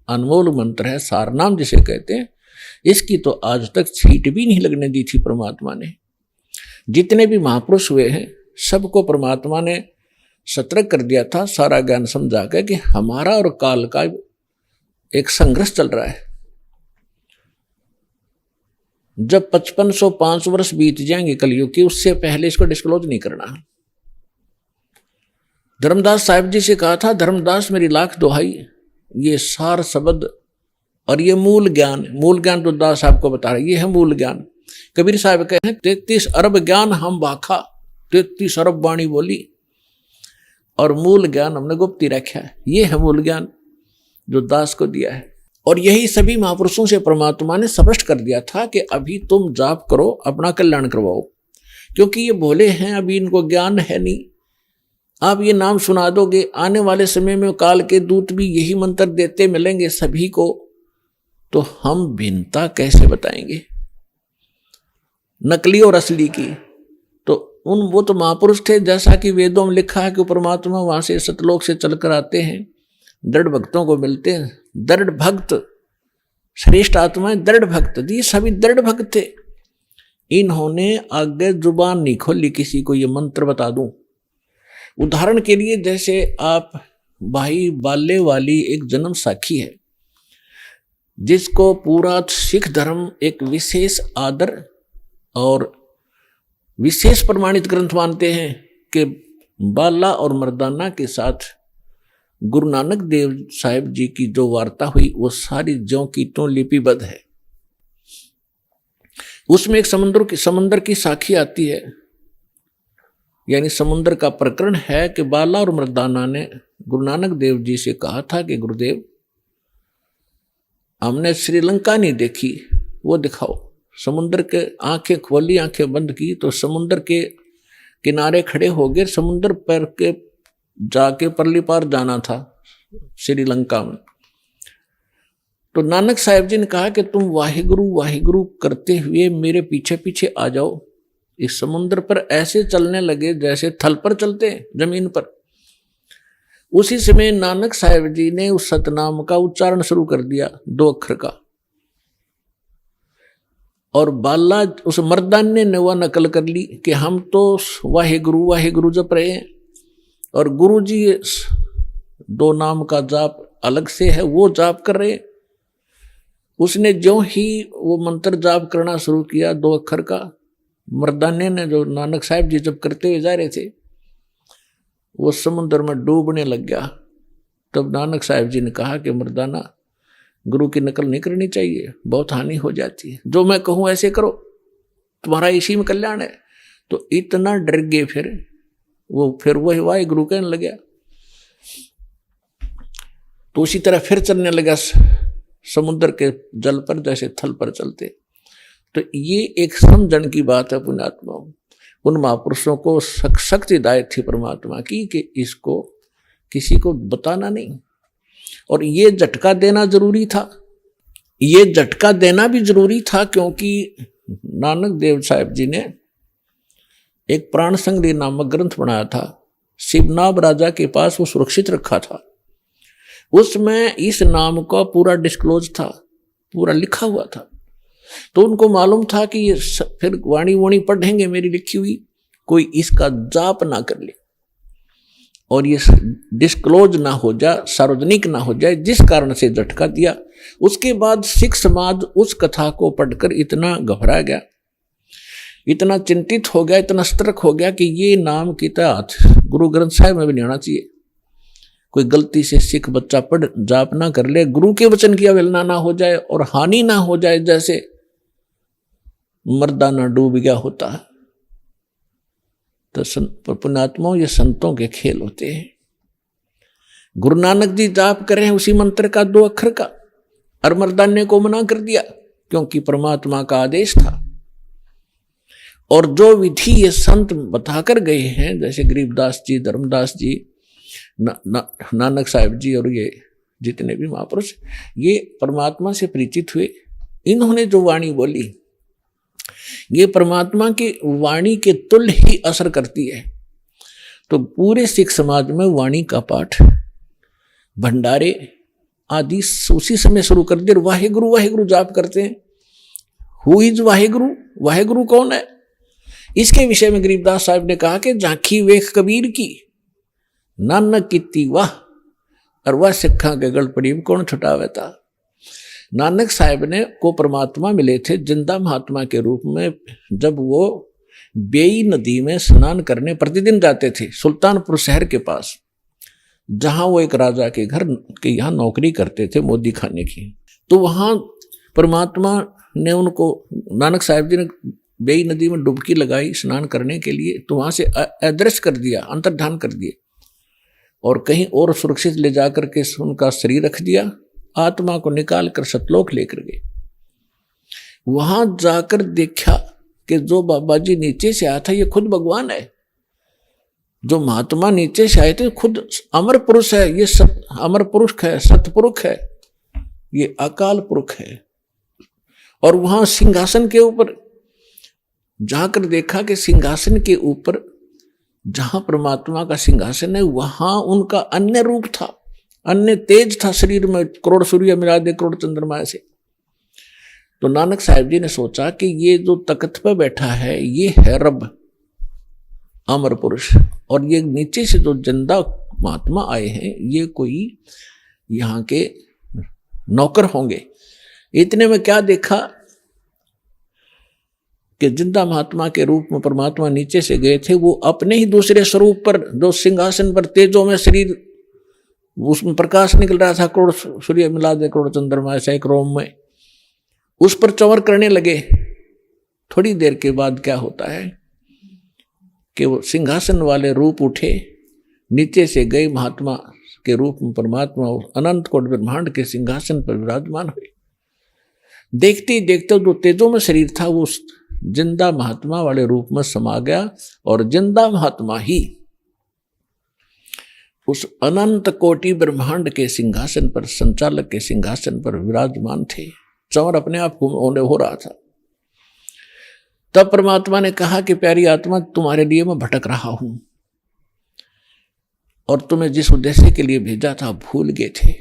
Speaker 7: अनमोल मंत्र है, सारनाम जिसे कहते हैं। इसकी तो आज तक छींट भी नहीं लगने दी थी परमात्मा ने। जितने भी महापुरुष हुए हैं, सबको परमात्मा ने सतर्क कर दिया था, सारा ज्ञान समझा कर कि हमारा और काल का एक संघर्ष चल रहा है। जब 5505 वर्ष बीत जाएंगे कलयुग की, उससे पहले इसको डिस्क्लोज नहीं करना। धर्मदास साहिब जी से कहा था, धर्मदास मेरी लाख दुहाई, ये सार शब्द और ये मूल ज्ञान तो दास साहब को बता रहे, ये है मूल ज्ञान। कबीर साहब कहते हैं 33 अरब ज्ञान हम बाखा, 33 अरब वाणी बोली, और मूल ज्ञान हमने गुप्ती रखा है। ये है मूल ज्ञान जो दास को दिया है। और यही सभी महापुरुषों से परमात्मा ने स्पष्ट कर दिया था कि अभी तुम जाप करो, अपना कल्याण करवाओ, क्योंकि ये भोले हैं, अभी इनको ज्ञान है नहीं। आप ये नाम सुना दोगे, आने वाले समय में काल के दूत भी यही मंत्र देते मिलेंगे सभी को, तो हम भिन्नता कैसे बताएंगे नकली और असली की? तो वो तो महापुरुष थे, जैसा कि वेदों में लिखा है कि परमात्मा वहां से सतलोक से चलकर आते हैं, दृढ़ भक्तों को मिलते हैं। दृढ़ भक्त, श्रेष्ठ आत्माएं दृढ़ भक्त, ये सभी दृढ़ भक्त थे। इन्होंने आगे जुबान नहीं खोली किसी को ये मंत्र बता दूं। उदाहरण के लिए, जैसे आप भाई बाले वाली एक जन्म साखी है, जिसको पूरा सिख धर्म एक विशेष आदर और विशेष प्रमाणित ग्रंथ मानते हैं कि बाला और मर्दाना के साथ गुरु नानक देव साहिब जी की जो वार्ता हुई वो सारी ज्यों की त्यों लिपिबद्ध है। उसमें एक समंदर की साखी आती है, यानी समुद्र का प्रकरण है कि बाला और मर्दाना ने गुरु नानक देव जी से कहा था कि गुरुदेव हमने श्रीलंका नहीं देखी, वो दिखाओ। समुद्र के आंखें खोली, आंखें बंद की तो समुद्र के किनारे खड़े हो गए। समुद्र पर के जाके परली पार जाना था श्रीलंका में। तो नानक साहिब जी ने कहा कि तुम वाहिगुरु वाहिगुरु करते हुए मेरे पीछे पीछे आ जाओ। इस समुद्र पर ऐसे चलने लगे जैसे थल पर चलते हैं, जमीन पर। उसी समय नानक साहिब जी ने उस सतनाम का उच्चारण शुरू कर दिया, 2 अक्षर का। और बाला उस मर्दाने ने वह नकल कर ली कि हम तो वाहिगुरु वाहिगुरु जप रहे हैं और गुरु जी 2 नाम का जाप अलग से है, वो जाप कर रहे हैं। उसने जो ही वो मंत्र जाप करना शुरू किया 2 अक्षर का, मर्दाने ने जो नानक साहिब जी जब करते हुए जा रहे थे वो समुद्र में डूबने लग गया। तब नानक साहिब जी ने कहा कि मर्दाना, गुरु की नकल नहीं करनी चाहिए, बहुत हानि हो जाती है। जो मैं कहूँ ऐसे करो, तुम्हारा इसी में कल्याण है। तो इतना डर गए फिर वही वाहे गुरु कहने लग गया। तो उसी तरह फिर चलने लगा समुद्र के जल पर जैसे थल पर चलते। तो ये एक समझण की बात है पुण्यात्मा। उन महापुरुषों को सख्त हिदायत थी परमात्मा की कि इसको किसी को बताना नहीं। और ये झटका देना जरूरी था, ये झटका देना भी जरूरी था, क्योंकि नानक देव साहिब जी ने एक प्राण संग्रह नामक ग्रंथ बनाया था, शिवनाभ राजा के पास वो सुरक्षित रखा था। उसमें इस नाम का पूरा डिस्क्लोज था, पूरा लिखा हुआ था। तो उनको मालूम था कि ये फिर वाणी पढ़ेंगे मेरी लिखी हुई, कोई इसका जाप ना कर ले और ये डिस्क्लोज ना हो जाए, सार्वजनिक ना हो जाए, जिस कारण से झटका दिया। उसके बाद सिख समाज उस कथा को पढ़कर इतना घबरा गया, इतना चिंतित हो गया, इतना सतर्क हो गया कि ये नाम की तात गुरु ग्रंथ साहिब में भी नहीं आना चाहिए। कोई गलती से सिख बच्चा पढ़ जाप ना कर ले, गुरु के वचन की अवहेलना ना हो जाए और हानि ना हो जाए, जैसे मर्दाना डूब गया होता है। तो पुण्यात्माओं, ये संतों के खेल होते हैं। गुरु नानक जी जाप कर रहे हैं उसी मंत्र का 2 अक्षर का, और मर्दाने को मना कर दिया क्योंकि परमात्मा का आदेश था। और जो विधि ये संत बताकर गए हैं, जैसे गरीबदास जी, धर्मदास जी, नानक साहिब जी और ये जितने भी महापुरुष, ये परमात्मा से परिचित हुए। इन्होंने जो वाणी बोली ये परमात्मा की वाणी के तुल्य ही असर करती है। तो पूरे सिख समाज में वाणी का पाठ, भंडारे आदि उसी समय शुरू कर दिए। वाहेगुरु वाहेगुरु जाप करते हैं। Who is Waheguru? वाहेगुरु कौन है? इसके विषय में गरीबदास साहब ने कहा कि झांकी वेख कबीर की, नानक कीती वाह, और वह सिखा के गल पड़ी कौन छुटावे था। नानक साहब ने को परमात्मा मिले थे जिंदा महात्मा के रूप में, जब वो बेई नदी में स्नान करने प्रतिदिन जाते थे, सुल्तानपुर शहर के पास, जहां वो एक राजा के घर के यहाँ नौकरी करते थे, मोदी खाने की। तो वहां परमात्मा ने उनको, नानक साहब जी ने बेई नदी में डुबकी लगाई स्नान करने के लिए, तो वहां से अदृश्य कर दिया, अंतर्धान कर दिए और कहीं और सुरक्षित ले जाकर के उनका शरीर रख दिया। आत्मा को निकाल कर सतलोक लेकर गए। वहां जाकर देखा कि जो बाबा जी नीचे से आया था ये खुद भगवान है। जो महात्मा नीचे से आए थे खुद अमर पुरुष है, ये अमर पुरुष है, सतपुरुष है, ये अकाल पुरुष है। और वहां सिंहासन के ऊपर जाकर देखा कि सिंहासन के ऊपर जहां परमात्मा का सिंहासन है वहां उनका अन्य रूप था, अन्य तेज था शरीर में, करोड़ सूर्य मिला दे करोड़ चंद्रमा से। तो नानक साहिब जी ने सोचा कि ये जो तख्त पर बैठा है ये है रब, अमर पुरुष, और ये नीचे से जो जिंदा महात्मा आए हैं ये कोई यहाँ के नौकर होंगे। इतने में क्या देखा कि जिंदा महात्मा के रूप में परमात्मा नीचे से गए थे, वो अपने ही दूसरे स्वरूप पर जो सिंहासन पर तेजों में शरीर, उसमें प्रकाश निकल रहा था, करोड़ सूर्य मिला दे करोड़ चंद्रमा ऐसा एक रोम में, उस पर चंवर करने लगे। थोड़ी देर के बाद क्या होता है कि वो सिंहासन वाले रूप उठे, नीचे से गए महात्मा के रूप में परमात्मा अनंत कोट ब्रह्मांड के सिंहासन पर विराजमान हुए। देखते ही देखते जो तेजों में शरीर था वो जिंदा महात्मा वाले रूप में समा गया, और जिंदा महात्मा ही उस अनंत कोटि ब्रह्मांड के सिंहासन पर, संचालक के सिंहासन पर विराजमान थे। चंवर अपने आप को होने हो रहा था। तब परमात्मा ने कहा कि प्यारी आत्मा, तुम्हारे लिए मैं भटक रहा हूं, और तुम्हें जिस उद्देश्य के लिए भेजा था भूल गए थे।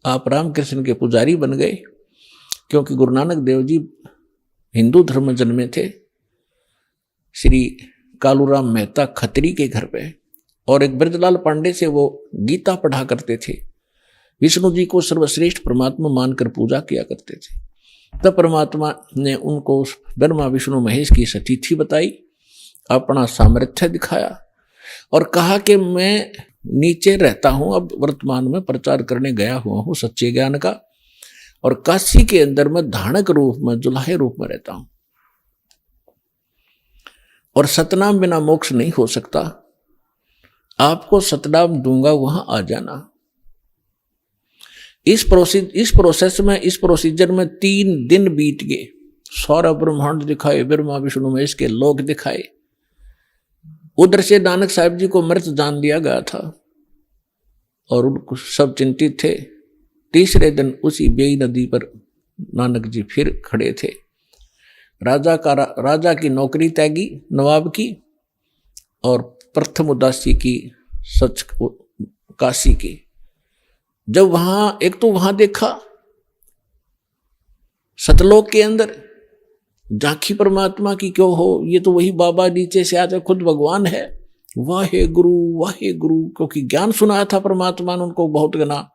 Speaker 7: आप रामकृष्ण के पुजारी बन गए, क्योंकि गुरु नानक देव जी हिंदू धर्म में जन्मे थे, श्री कालूराम मेहता खत्री के घर पे, और एक ब्रजलाल पांडे से वो गीता पढ़ा करते थे। विष्णु जी को सर्वश्रेष्ठ परमात्मा मानकर पूजा किया करते थे। तब परमात्मा ने उनको ब्रह्मा विष्णु महेश की सतिथि बताई, अपना सामर्थ्य दिखाया और कहा कि मैं नीचे रहता हूं, अब वर्तमान में प्रचार करने गया हुआ हूं सच्चे ज्ञान का, और काशी के अंदर में धानक रूप में, जुलाहे रूप में रहता हूं, और सतनाम बिना मोक्ष नहीं हो सकता। आपको सतनाम दूंगा, वहां आ जाना। इस प्रोसेस में, इस प्रोसीजर में 3 दिन बीत गए। सारा ब्रह्मांड दिखाए, ब्रह्मा विष्णु महेश के लोक दिखाए। उधर से नानक साहब जी को मृत जान लिया गया था, और उनको सब चिंतित थे। तीसरे दिन उसी बेई नदी पर नानक जी फिर खड़े थे। राजा की नौकरी त्यागी, नवाब की, और प्रथम उदासी की, सच काशी की। जब वहां, एक तो वहां देखा सतलोक के अंदर झांकी परमात्मा की, क्यों हो, ये तो वही बाबा नीचे से आते खुद भगवान है। वाहे गुरु, क्योंकि ज्ञान सुनाया था परमात्मा ने उनको बहुत गना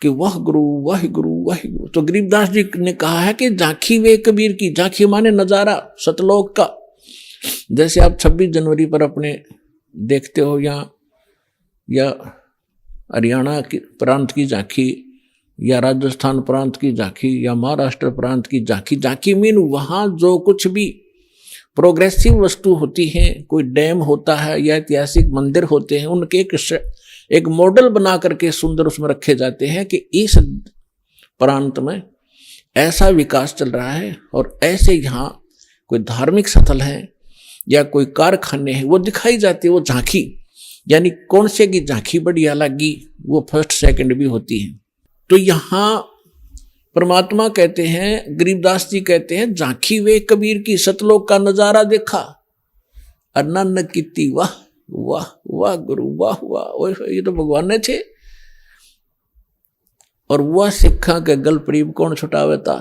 Speaker 7: कि वाह गुरु। तो गरीबदास जी ने कहा है कि झांकी वे कबीर की, झांकी माने नजारा सतलोक का। जैसे आप 26 जनवरी पर अपने देखते हो, या हरियाणा की प्रांत की झांकी, या राजस्थान प्रांत की झांकी, या महाराष्ट्र प्रांत की झांकी। झांकी मीन वहां जो कुछ भी प्रोग्रेसिव वस्तु होती है, कोई डैम होता है या ऐतिहासिक मंदिर होते हैं, उनके एक मॉडल बना करके सुंदर उसमें रखे जाते हैं कि इस प्रांत में ऐसा विकास चल रहा है, और ऐसे यहाँ कोई धार्मिक स्थल है या कोई कारखाने हैं, वो दिखाई जाती है। वो झांकी, यानी कौन से की झांकी बढ़िया लगी, वो फर्स्ट सेकंड भी होती है। तो यहाँ परमात्मा कहते हैं, गरीबदास जी कहते हैं, झांकी वे कबीर की, सतलोक का नजारा देखा, अनन्न कीती, वाह गुरु, वाह। ये तो भगवान ने थे। और वह सिखा के गल प्रीब कौन छुटावे था।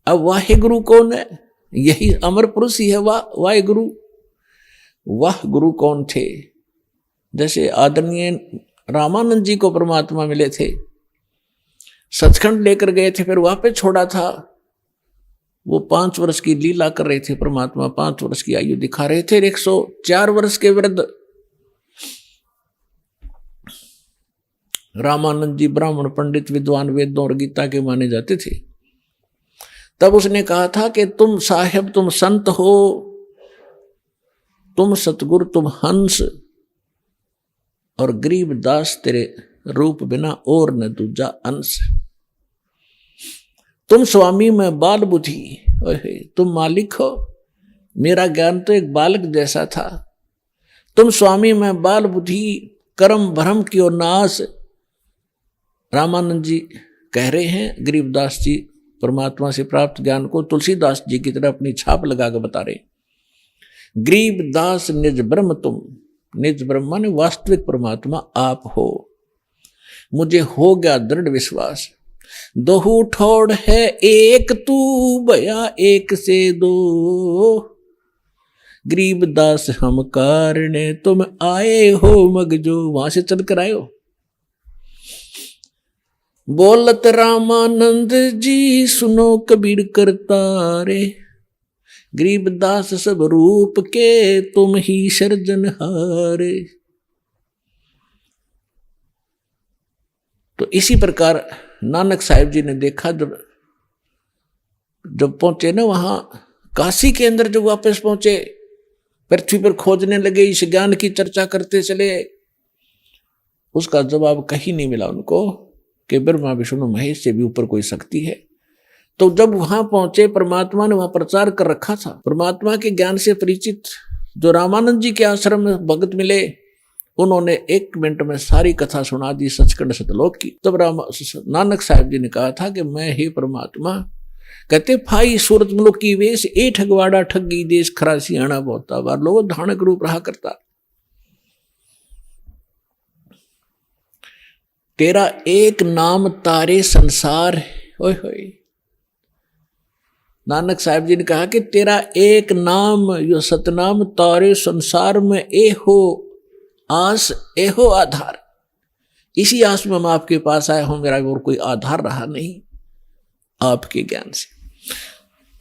Speaker 7: अब वाहे गुरु कौन है? यही अमर पुरुष ही है। वाहे गुरु, वाह गुरु कौन थे? जैसे आदरणीय रामानंद जी को परमात्मा मिले थे, सचखंड लेकर गए थे, फिर वहां पे छोड़ा था। वो 5 वर्ष की लीला कर रहे थे परमात्मा, 5 वर्ष की आयु दिखा रहे थे। 104 वर्ष के वृद्ध रामानंद जी ब्राह्मण पंडित विद्वान, वेदों और गीता के माने जाते थे। तब उसने कहा था कि तुम साहेब, तुम संत हो, तुम सतगुरु, तुम हंस, और गरीब दास तेरे रूप बिना और न दूजा अंश। तुम स्वामी में बाल बुद्धि, तुम मालिक हो। मेरा ज्ञान तो एक बालक जैसा था। तुम स्वामी में बाल बुद्धि, कर्म भ्रम की ओर नाश। रामानंद जी कह रहे हैं, गरीबदास जी परमात्मा से प्राप्त ज्ञान को तुलसीदास जी की तरह अपनी छाप लगा कर बता रहे। गरीबदास निज ब्रह्म तुम, निज ब्रह्म माने वास्तविक परमात्मा आप हो। मुझे हो गया दृढ़ विश्वास, दोहू ठोड़ है एक तू, भया एक से दो। गरीबदास हम कारणे तुम आए हो मगजो। वहां से चल कर आए हो। बोलत रामानंद जी सुनो कबीर करतारे, गरीबदास सब रूप के तुम ही सर्जनहारे। तो इसी प्रकार नानक साहिब जी ने देखा, जब पहुंचे ना वहां काशी के अंदर, जब वापस पहुंचे पृथ्वी पर खोजने लगे, इस ज्ञान की चर्चा करते चले, उसका जवाब कहीं नहीं मिला उनको कि ब्रह्मा विष्णु महेश से भी ऊपर कोई शक्ति है। तो जब वहां पहुंचे, परमात्मा ने वहां प्रचार कर रखा था, परमात्मा के ज्ञान से परिचित जो रामानंद जी के आश्रम में भगत मिले, उन्होंने 1 मिनट में सारी कथा सुना दी सचखंड सतलोक की। तब नानक साहिब जी ने कहा था कि मैं ही परमात्मा, कहते फाई सूरत मुलुक की वेश, ए ठगवाड़ा ठगी देश, खरासी आना बहुता बार, लोगो धानक रूप रहा करता। तेरा एक नाम तारे संसार, ओए होए। नानक साहिब जी ने कहा कि तेरा एक नाम, यो सतनाम तारे संसार में, ए हो आस, ए हो आधार। इसी आस में मैं आपके पास आया हूं, मेरा और कोई आधार रहा नहीं आपके ज्ञान से।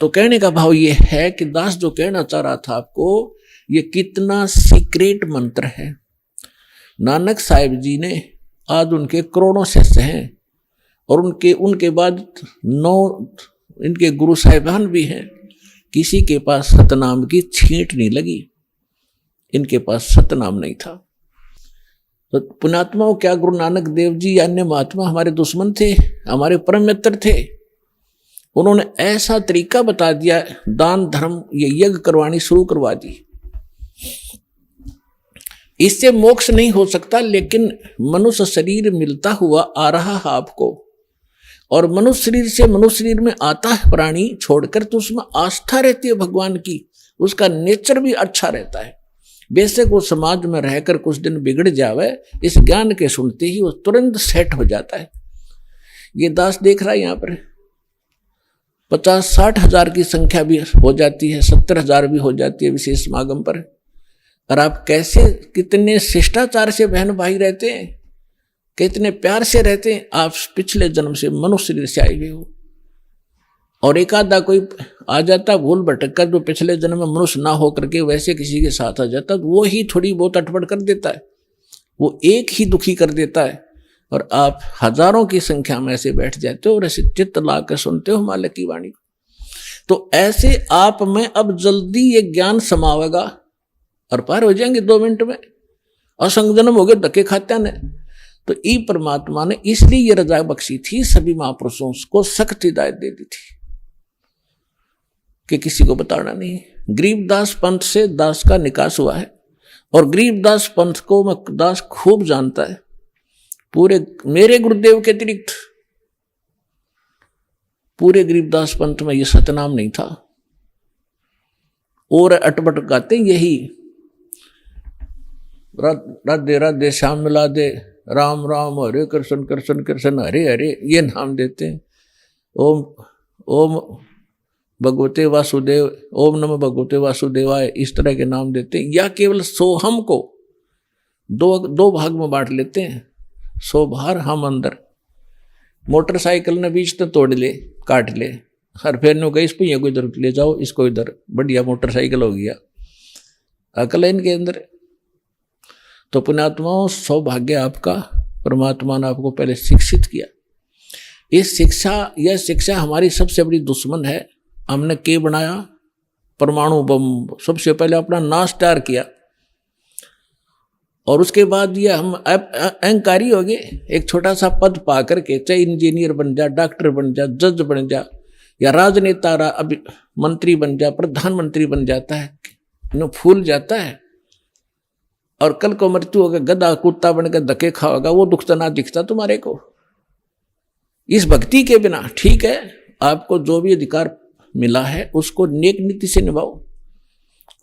Speaker 7: तो कहने का भाव ये है कि दास जो कहना चाह रहा था आपको, ये कितना सीक्रेट मंत्र है। नानक साहिब जी ने आज उनके करोड़ों शिष्य हैं, और उनके बाद 9 इनके गुरु साहिबान भी हैं। किसी के पास सतनाम की छींट नहीं लगी, इनके पास सतनाम नहीं था। तो पुण्यात्माओं, क्या गुरु नानक देव जी अन्य महात्मा हमारे दुश्मन थे? हमारे परम मित्र थे। उन्होंने ऐसा तरीका बता दिया, दान धर्म ये यज्ञ करवानी शुरू करवा दी। इससे मोक्ष नहीं हो सकता, लेकिन मनुष्य शरीर मिलता हुआ आ रहा है आपको, और मनुष्य शरीर से मनुष्य शरीर में आता है प्राणी छोड़कर, तो उसमें आस्था रहती है भगवान की, उसका नेचर भी अच्छा रहता है। बेशक वो समाज में रहकर कुछ दिन बिगड़ जावे, इस ज्ञान के सुनते ही वो तुरंत सेट हो जाता है। ये दास देख रहा है यहाँ पर 50-60 हजार की संख्या भी हो जाती है, 70 हजार भी हो जाती है विशेष समागम पर। और आप कैसे कितने शिष्टाचार से बहन भाई रहते हैं, कितने प्यार से रहते हैं। आप पिछले जन्म से मनुष्य शरीर से आए हुए हो, और एक आधा कोई आ जाता भूल भटक कर, जो पिछले जन्म में मनुष्य ना हो करके वैसे किसी के साथ आ जाता, तो वो ही थोड़ी बहुत अटपट कर देता है, वो एक ही दुखी कर देता है। और आप हजारों की संख्या में ऐसे बैठ जाते हो और ऐसे चित्त ला कर सुनते हो मालिक की वाणी को। तो ऐसे आप में अब जल्दी ये ज्ञान समावेगा और पार हो जाएंगे 2 मिनट में। असंग जन्म हो गए धक्के खाते ने। तो ई परमात्मा ने इसलिए ये रजा बख्शी थी, सभी महापुरुषों को सख्त हिदायत दे दी थी कि किसी को बताना नहीं। गरीबदास पंथ से दास का निकास हुआ है, और गरीबदास पंथ को मैं दास खूब जानता है। पूरे मेरे गुरुदेव के अतिरिक्त पूरे गरीबदास पंथ में ये सतनाम नहीं था, और अटपट गाते यही राधे राधे श्याम मिला दे, राम राम हरे कृष्ण कृष्ण कृष्ण हरे हरे, ये नाम देते हैं। ओम ओम भगवते वासुदेव, ओम नमः भगवते वासुदेवाय, इस तरह के नाम देते हैं। या केवल सोहम को दो भाग में बांट लेते हैं, सो बाहर हम अंदर। मोटरसाइकिल ने बीच तो तोड़ ले, काट ले, हर फेर ने गई इस पे को इधर ले जाओ, इसको इधर, बढ़िया मोटरसाइकिल हो गया। अकल है इनके अंदर। तो पुण्यात्माओं, सौभाग्य आपका, परमात्मा ने आपको पहले शिक्षित किया। यह शिक्षा हमारी सबसे बड़ी दुश्मन है। हमने के बनाया परमाणु बम, सबसे पहले अपना नाश तैयार किया, और उसके बाद ये हम अहंकारी हो गए। एक छोटा सा पद पा करके, चाहे इंजीनियर बन जा, डॉक्टर बन जा, जज बन जा, या राजनेता अभी मंत्री बन जा, प्रधानमंत्री बन जाता है, न फूल जाता है। और कल को मृत्यु होगा, गधा कुत्ता बनकर धक्के खाओगा, वो दुख तो ना दिखता तुम्हारे को। इस भक्ति के बिना ठीक है, आपको जो भी अधिकार मिला है उसको नेक नीति से निभाओ,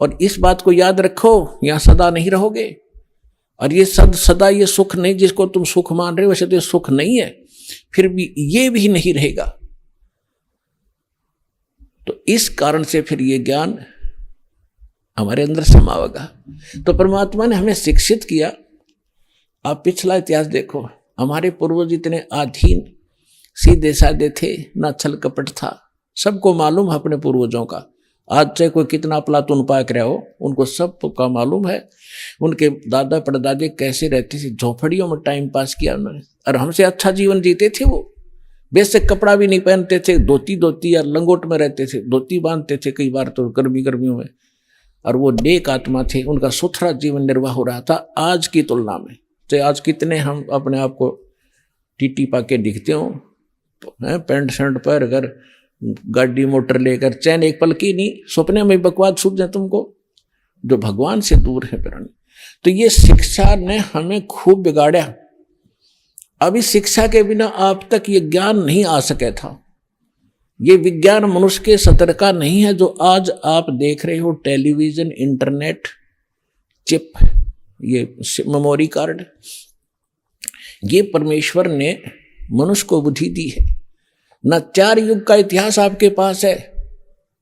Speaker 7: और इस बात को याद रखो, यहां सदा नहीं रहोगे। और ये सदा ये सुख नहीं, जिसको तुम सुख मान रहे हो वैसे तो ये सुख नहीं है, फिर भी ये भी नहीं रहेगा। तो इस कारण से फिर ये ज्ञान हमारे अंदर समावेगा। तो परमात्मा ने हमें शिक्षित किया। आप पिछला इतिहास देखो, हमारे पूर्वज इतने अधीन, सीधे साधे थे, ना छल कपट था। सबको मालूम है अपने पूर्वजों का। आज चाहे कोई कितना प्लातून पाक रहा हो, उनको सब का मालूम है उनके दादा परदादे कैसे रहते थे, झोपड़ियों में टाइम पास किया उन्होंने, और हमसे अच्छा जीवन जीते थे। वो बेसिक कपड़ा भी नहीं पहनते थे, धोती या लंगोट में रहते थे, धोती बांधते थे कई बार तो गर्मियों में, और वो नेक आत्मा थे। उनका सुथरा जीवन निर्वाह हो रहा था आज की तुलना में। चाहे आज कितने हम अपने आप को टीटी पाके दिखते हो, पैंट शर्ट पहन कर, गाड़ी मोटर लेकर, चैन एक पल की नहीं, सपने में बकवाद सूझ जाए तुमको, जो भगवान से दूर है प्राणी। तो ये शिक्षा ने हमें खूब बिगाड़ा। अभी शिक्षा के बिना आप तक ये ज्ञान नहीं आ सके था। ये विज्ञान मनुष्य के सतर का नहीं है जो आज आप देख रहे हो, टेलीविजन, इंटरनेट, चिप, ये मेमोरी कार्ड, ये परमेश्वर ने मनुष्य को बुद्धि दी है। न 4 युग का इतिहास आपके पास है।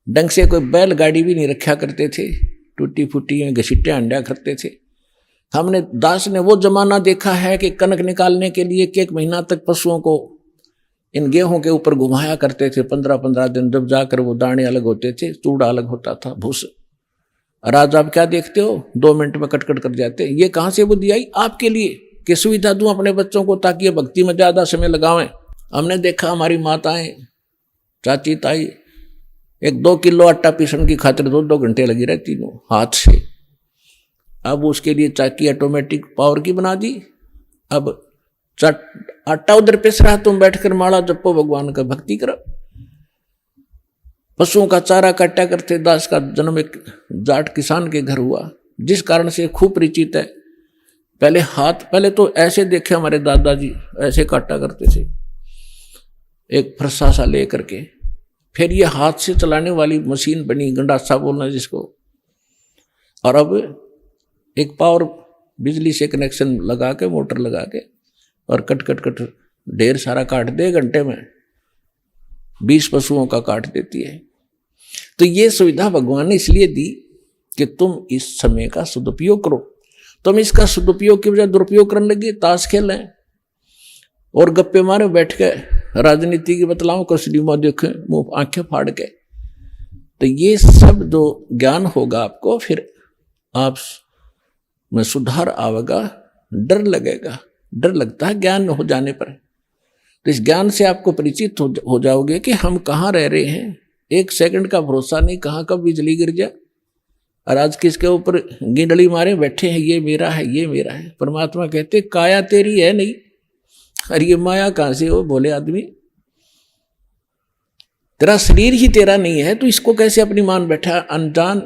Speaker 7: ढंग से कोई बैलगाड़ी भी नहीं रखा करते थे, टूटी फूटी में घसीटे अंडा करते थे। हमने दास ने वो जमाना देखा है कि कनक निकालने के लिए 1 महीना तक पशुओं को इन गेहूं के ऊपर घुमाया करते थे, 15-15 दिन, जब जाकर वो दाने अलग होते थे, चूड़ा अलग होता था, भूस। और आज आप क्या देखते हो, 2 मिनट में कट कर जाते। ये कहाँ से बुद्धि आई आपके लिए कि सुविधा दूं अपने बच्चों को ताकि ये भक्ति में ज्यादा समय लगावें। हमने देखा हमारी माताएं, चाची, ताई 1-2 किलो आटा पीसने की खातिर 2-2 घंटे लगी रहती हूँ हाथ से। अब उसके लिए चाकी ऑटोमेटिक पावर की बना दी। अब आटा उधर पिस रहा, तुम बैठकर माला जपो, भगवान का भक्ति करो। पशुओं का चारा काटा करते। दास का जन्म एक जाट किसान के घर हुआ, जिस कारण से खूब परिचित है। पहले तो ऐसे देखे हमारे दादाजी, ऐसे काटा करते थे एक फरसा सा ले करके। फिर ये हाथ से चलाने वाली मशीन बनी, गंडासा बोलना जिसको। और अब एक पावर बिजली से कनेक्शन लगा के, मोटर लगा के, और कट ढेर सारा काट दे घंटे में, 20 पशुओं का काट देती है। तो ये सुविधा भगवान ने इसलिए दी कि तुम इस समय का सदुपयोग करो। तुम इसका सदुपयोग की बजाय दुरुपयोग करने लगे, ताश खेलें और गप्पे मारे बैठ के, राजनीति की बतलाओ, सिनेमा देखें मुंह आंखें फाड़ के। तो ये सब जो ज्ञान होगा आपको, फिर आप में सुधार आवेगा। डर लगेगा, डर लगता है ज्ञान हो जाने पर। तो इस ज्ञान से आपको परिचित हो जाओगे कि हम कहाँ रह रहे हैं। 1 सेकंड का भरोसा नहीं, कहाँ कब बिजली गिर जाए। और आज किसके ऊपर गिंडली मारे बैठे हैं, ये मेरा है, ये मेरा है। परमात्मा कहते काया तेरी है नहीं, और ये माया कहां से हो बोले आदमी। तेरा शरीर ही तेरा नहीं है, तो इसको कैसे अपनी मान बैठा अनजान।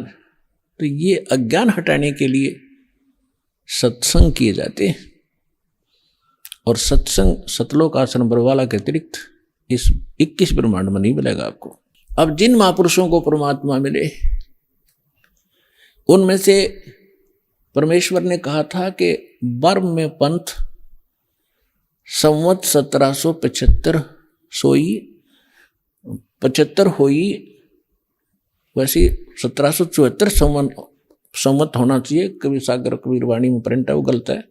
Speaker 7: तो ये अज्ञान हटाने के लिए सत्संग किए जाते हैं। और सत्संग सतलोक आश्रम बरवाला के अतिरिक्त इस 21 ब्रह्मांड में नहीं मिलेगा आपको। अब जिन महापुरुषों को परमात्मा मिले, उनमें से परमेश्वर ने कहा था कि बर्म में पंथ संवत 1775 सोई 75 होई, वैसे 1774 संवत होना चाहिए। कबीर सागर कबीर वाणी में प्रिंट है, वो गलत है।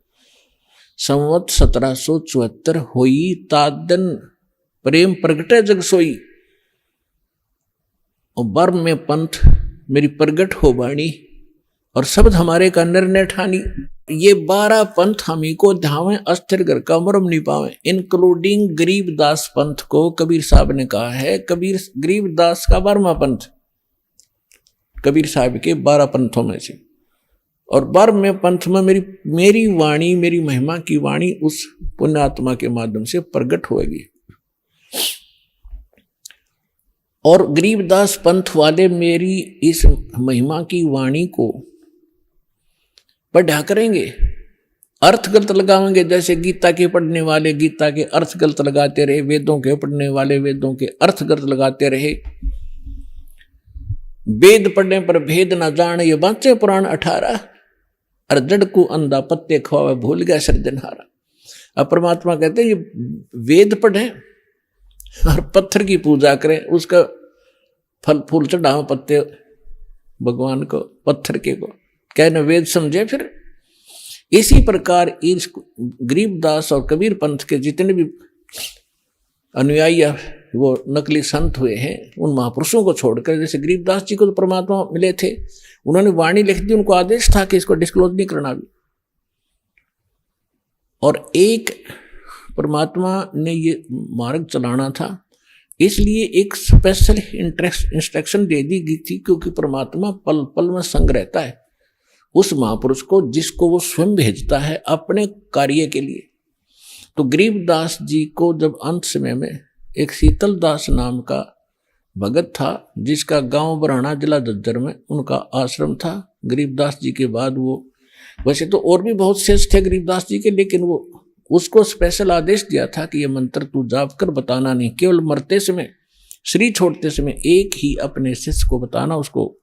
Speaker 7: संवत 1774 होई, तादन प्रेम प्रगटे जग सोई। और बर्म में पंथ मेरी प्रगट हो वाणी, और शब्द हमारे का निर्णय ठानी। ये 12 पंथ हमी को ध्यावें, अस्थिर घर का मरम नहीं पावे, इंक्लूडिंग गरीबदास पंथ को कबीर साहब ने कहा है। गरीबदास का 12वां पंथ कबीर साहब के 12 पंथों में से। और 12वें पंथ में मेरी वाणी, मेरी महिमा की वाणी उस पुण्यात्मा के माध्यम से प्रकट होगी। और गरीबदास पंथ वाले मेरी इस महिमा की वाणी को पढ़ा करेंगे, अर्थ गलत लगाएंगे। जैसे गीता के पढ़ने वाले गीता के अर्थ गलत लगाते रहे, वेदों के पढ़ने वाले वेदों के अर्थ गलत लगाते रहे। वेद पढ़ने पर भेद न जाने, ये बाँचे पुराण 18। और जड़ को अंधा पत्ते खवावे, भूल गया सृजनहारा। अब परमात्मा कहते हैं ये वेद पढ़े और पत्थर की पूजा करें, उसका फल फूल चढ़ाओ पत्ते भगवान को, पत्थर के को कहने वेद समझे। फिर इसी प्रकार इस गरीबदास और कबीर पंथ के जितने भी अनुयायी या वो नकली संत हुए हैं, उन महापुरुषों को छोड़कर, जैसे गरीबदास जी को तो परमात्मा मिले थे, उन्होंने वाणी लिख दी, उनको आदेश था कि इसको डिस्क्लोज नहीं करना भी। और एक परमात्मा ने ये मार्ग चलाना था, इसलिए एक स्पेशल इंस्ट्रक्शन दे दी गई थी, क्योंकि परमात्मा पल पल में संग रहता है उस महापुरुष को जिसको वो स्वयं भेजता है अपने कार्य के लिए। तो गरीबदास जी को जब अंत समय में एक शीतल दास नाम का भगत था, जिसका गांव बराना जिला झज्जर में उनका आश्रम था। गरीबदास जी के बाद वो, वैसे तो और भी बहुत शेष थे गरीबदास जी के, लेकिन वो उसको स्पेशल आदेश दिया था कि ये मंत्र तू जाप कर बताना नहीं, केवल मरते समय, शरीर छोड़ते समय एक ही अपने शिष्य को बताना, उसको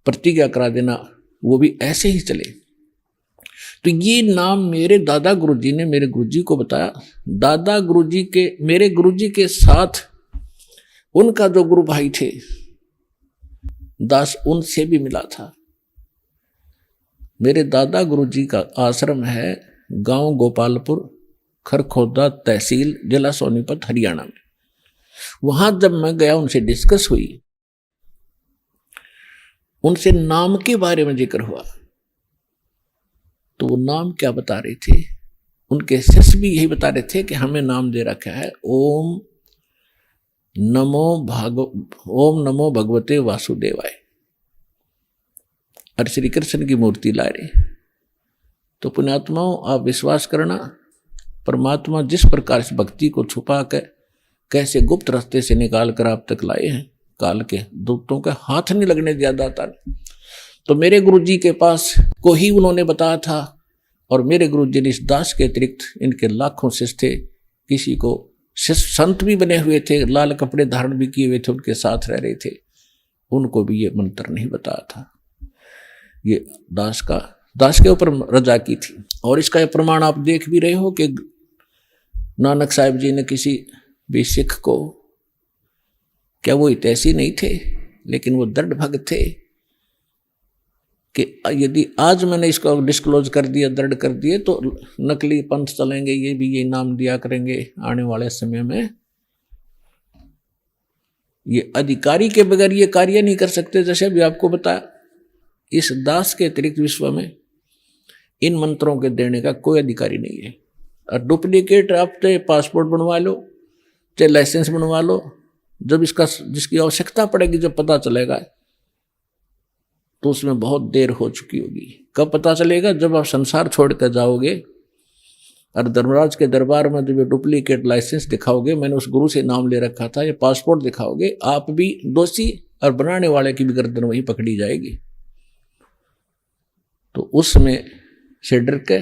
Speaker 7: प्रतिज्ञा करा देना, वो भी ऐसे ही चले। तो ये नाम मेरे दादा गुरुजी ने मेरे गुरुजी को बताया। दादा गुरुजी के, मेरे गुरुजी के साथ उनका जो गुरु भाई थे दास, उनसे भी मिला था। मेरे दादा गुरुजी का आश्रम है गांव गोपालपुर, खरखोदा तहसील, जिला सोनीपत, हरियाणा में। वहां जब मैं गया, उनसे डिस्कस हुई, उनसे नाम के बारे में जिक्र हुआ, तो वो नाम क्या बता रहे थे, उनके शिष्य भी यही बता रहे थे कि हमें नाम दे रखा है ओम नमो भगवते वासुदेवाय, और श्री कृष्ण की मूर्ति ला रहे। तो पुण्यात्माओं, आप विश्वास करना, परमात्मा जिस प्रकार से भक्ति को छुपा कर कैसे गुप्त रास्ते से निकाल कर आप तक लाए हैं, काल के दूतों के हाथ नहीं लगने दिया दाता ने। तो मेरे गुरुजी के पास को ही उन्होंने बताया था, और मेरे गुरुजी ने इस दास के अतिरिक्त इनके लाखों शिष्य थे, किसी को शिष्य संत भी बने हुए थे, लाल कपड़े धारण भी किए हुए थे, उनके साथ रह रहे थे, उनको भी ये मंत्र नहीं बताया था। ये दास के ऊपर रजा की थी। और इसका प्रमाण आप देख भी रहे हो कि नानक साहिब जी ने किसी भी सिख को, क्या वो हितैषी नहीं थे, लेकिन वो दृढ़ भक्त थे कि यदि आज मैंने इसको डिस्क्लोज कर दिया, दृढ़ कर दिए, तो नकली पंथ चलेंगे, ये भी ये नाम दिया करेंगे आने वाले समय में। ये अधिकारी के बगैर ये कार्य नहीं कर सकते। जैसे अभी आपको बताया, इस दास के अतिरिक्त विश्व में इन मंत्रों के देने का कोई अधिकारी नहीं है। और डुप्लीकेट आप चाहे पासपोर्ट बनवा लो, चाहे लाइसेंस बनवा लो, जब इसका जिसकी आवश्यकता पड़ेगी, जब पता चलेगा, तो उसमें बहुत देर हो चुकी होगी। कब पता चलेगा? जब आप संसार छोड़ कर जाओगे और धर्मराज के दरबार में जब ये डुप्लीकेट लाइसेंस दिखाओगे, मैंने उस गुरु से नाम ले रखा था, ये पासपोर्ट दिखाओगे, आप भी दोषी और बनाने वाले की भी गर्दन वही पकड़ी जाएगी। तो उसमें से डर के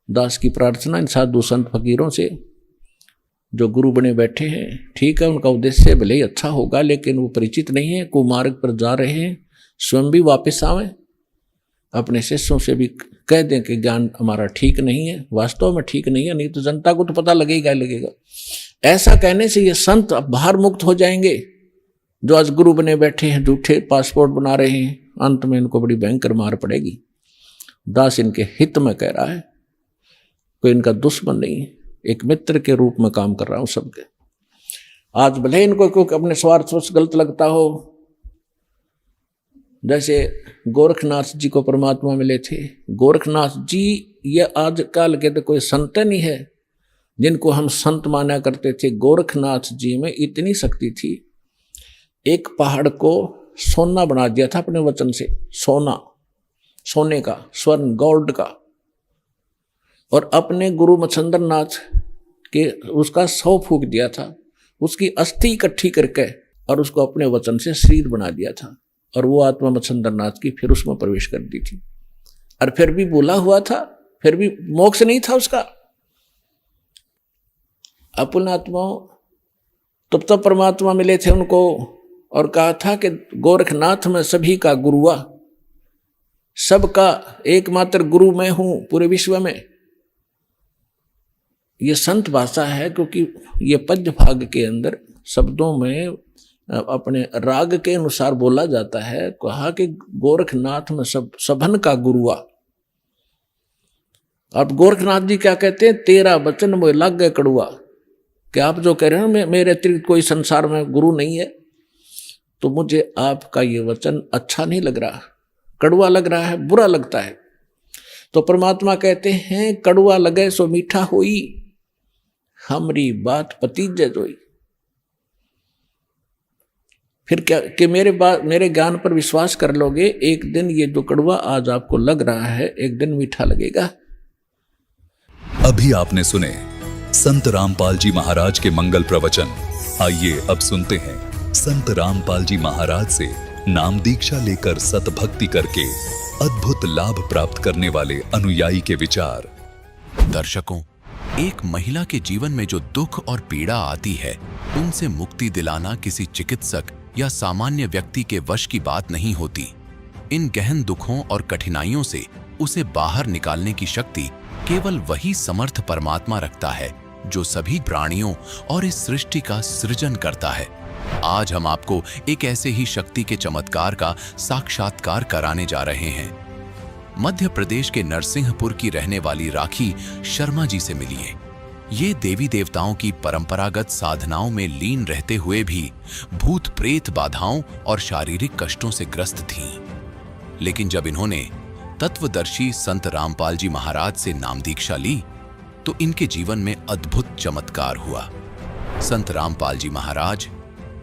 Speaker 7: दास की प्रार्थना इन साधु संत फकीरों से, जो गुरु बने बैठे हैं, ठीक है, उनका उद्देश्य भले ही अच्छा होगा, लेकिन वो परिचित नहीं है, कुमार्ग पर जा रहे हैं, स्वयं भी वापस आवें, अपने शिष्यों से भी कह दें कि ज्ञान हमारा ठीक नहीं है, वास्तव में ठीक नहीं है, नहीं तो जनता को तो पता लगेगा ही लगेगा। ऐसा कहने से ये संत अब बाहर मुक्त हो जाएंगे, जो आज गुरु बने बैठे हैं, झूठे पासपोर्ट बना रहे हैं, अंत में इनको बड़ी भयंकर मार पड़ेगी। दास इनके हित में कह रहा है, कोई इनका दुश्मन नहीं है, एक मित्र के रूप में काम कर रहा हूं सबके। आज भले इनको क्योंकि अपने स्वार्थ से गलत लगता हो, जैसे गोरखनाथ जी को परमात्मा मिले थे, गोरखनाथ जी ये आजकल के तो कोई संत नहीं है जिनको हम संत माना करते थे। गोरखनाथ जी में इतनी शक्ति थी, एक पहाड़ को सोना बना दिया था अपने वचन से, सोना, सोने का, स्वर्ण, गोल्ड का, और अपने गुरु मच्छंदर नाथ के उसका 100 फूंक दिया था, उसकी अस्थि इकट्ठी करके और उसको अपने वचन से शरीर बना दिया था, और वो आत्मा मच्छंदर नाथ की फिर उसमें प्रवेश कर दी थी। और फिर भी बोला हुआ था, फिर भी मोक्ष नहीं था उसका। अपन आत्माओं तब परमात्मा मिले थे उनको, और कहा था कि गोरखनाथ में सभी का गुरुआ, सबका एकमात्र गुरु मैं हूं पूरे विश्व में। ये संत भाषा है, क्योंकि ये पद्य भाग के अंदर शब्दों में अपने राग के अनुसार बोला जाता है। कहा कि गोरखनाथ में सबन का गुरुआ। अब गोरखनाथ जी क्या कहते हैं? तेरा वचन मोय लागे कड़ुआ, कि आप जो कह रहे हो मेरे अतिरिक्त कोई संसार में गुरु नहीं है, तो मुझे आपका ये वचन अच्छा नहीं लग रहा, कड़वा लग रहा है, बुरा लगता है। तो परमात्मा कहते हैं कड़वा लगे सो मीठा होई, हमारी बात पतीजे जोई। फिर क्या कि मेरे ज्ञान पर विश्वास कर लोगे, एक दिन ये जो कड़वा आज आपको लग रहा है एक दिन मीठा लगेगा।
Speaker 8: अभी आपने सुने संत रामपाल जी महाराज के मंगल प्रवचन। आइए अब सुनते हैं संत रामपाल जी महाराज से नाम दीक्षा लेकर सतभक्ति करके अद्भुत लाभ प्राप्त करने वाले अनुयायी के विचार।
Speaker 9: दर्शकों, एक महिला के जीवन में जो दुख और पीड़ा आती है, उनसे मुक्ति दिलाना किसी चिकित्सक या सामान्य व्यक्ति के वश की बात नहीं होती। इन गहन दुखों और कठिनाइयों से उसे बाहर निकालने की शक्ति केवल वही समर्थ परमात्मा रखता है जो सभी प्राणियों और इस सृष्टि का सृजन करता है। आज हम आपको एक ऐसे ही शक्ति के चमत्कार का साक्षात्कार कराने जा रहे हैं। मध्य प्रदेश के नरसिंहपुर की रहने वाली राखी शर्मा जी से मिलिए। ये देवी देवताओं की परंपरागत साधनाओं में लीन रहते हुए भी भूत प्रेत बाधाओं और शारीरिक कष्टों से ग्रस्त थीं। लेकिन जब इन्होंने तत्वदर्शी संत रामपाल जी महाराज से नाम दीक्षा ली तो इनके जीवन में अद्भुत चमत्कार हुआ। संत रामपाल जी महाराज,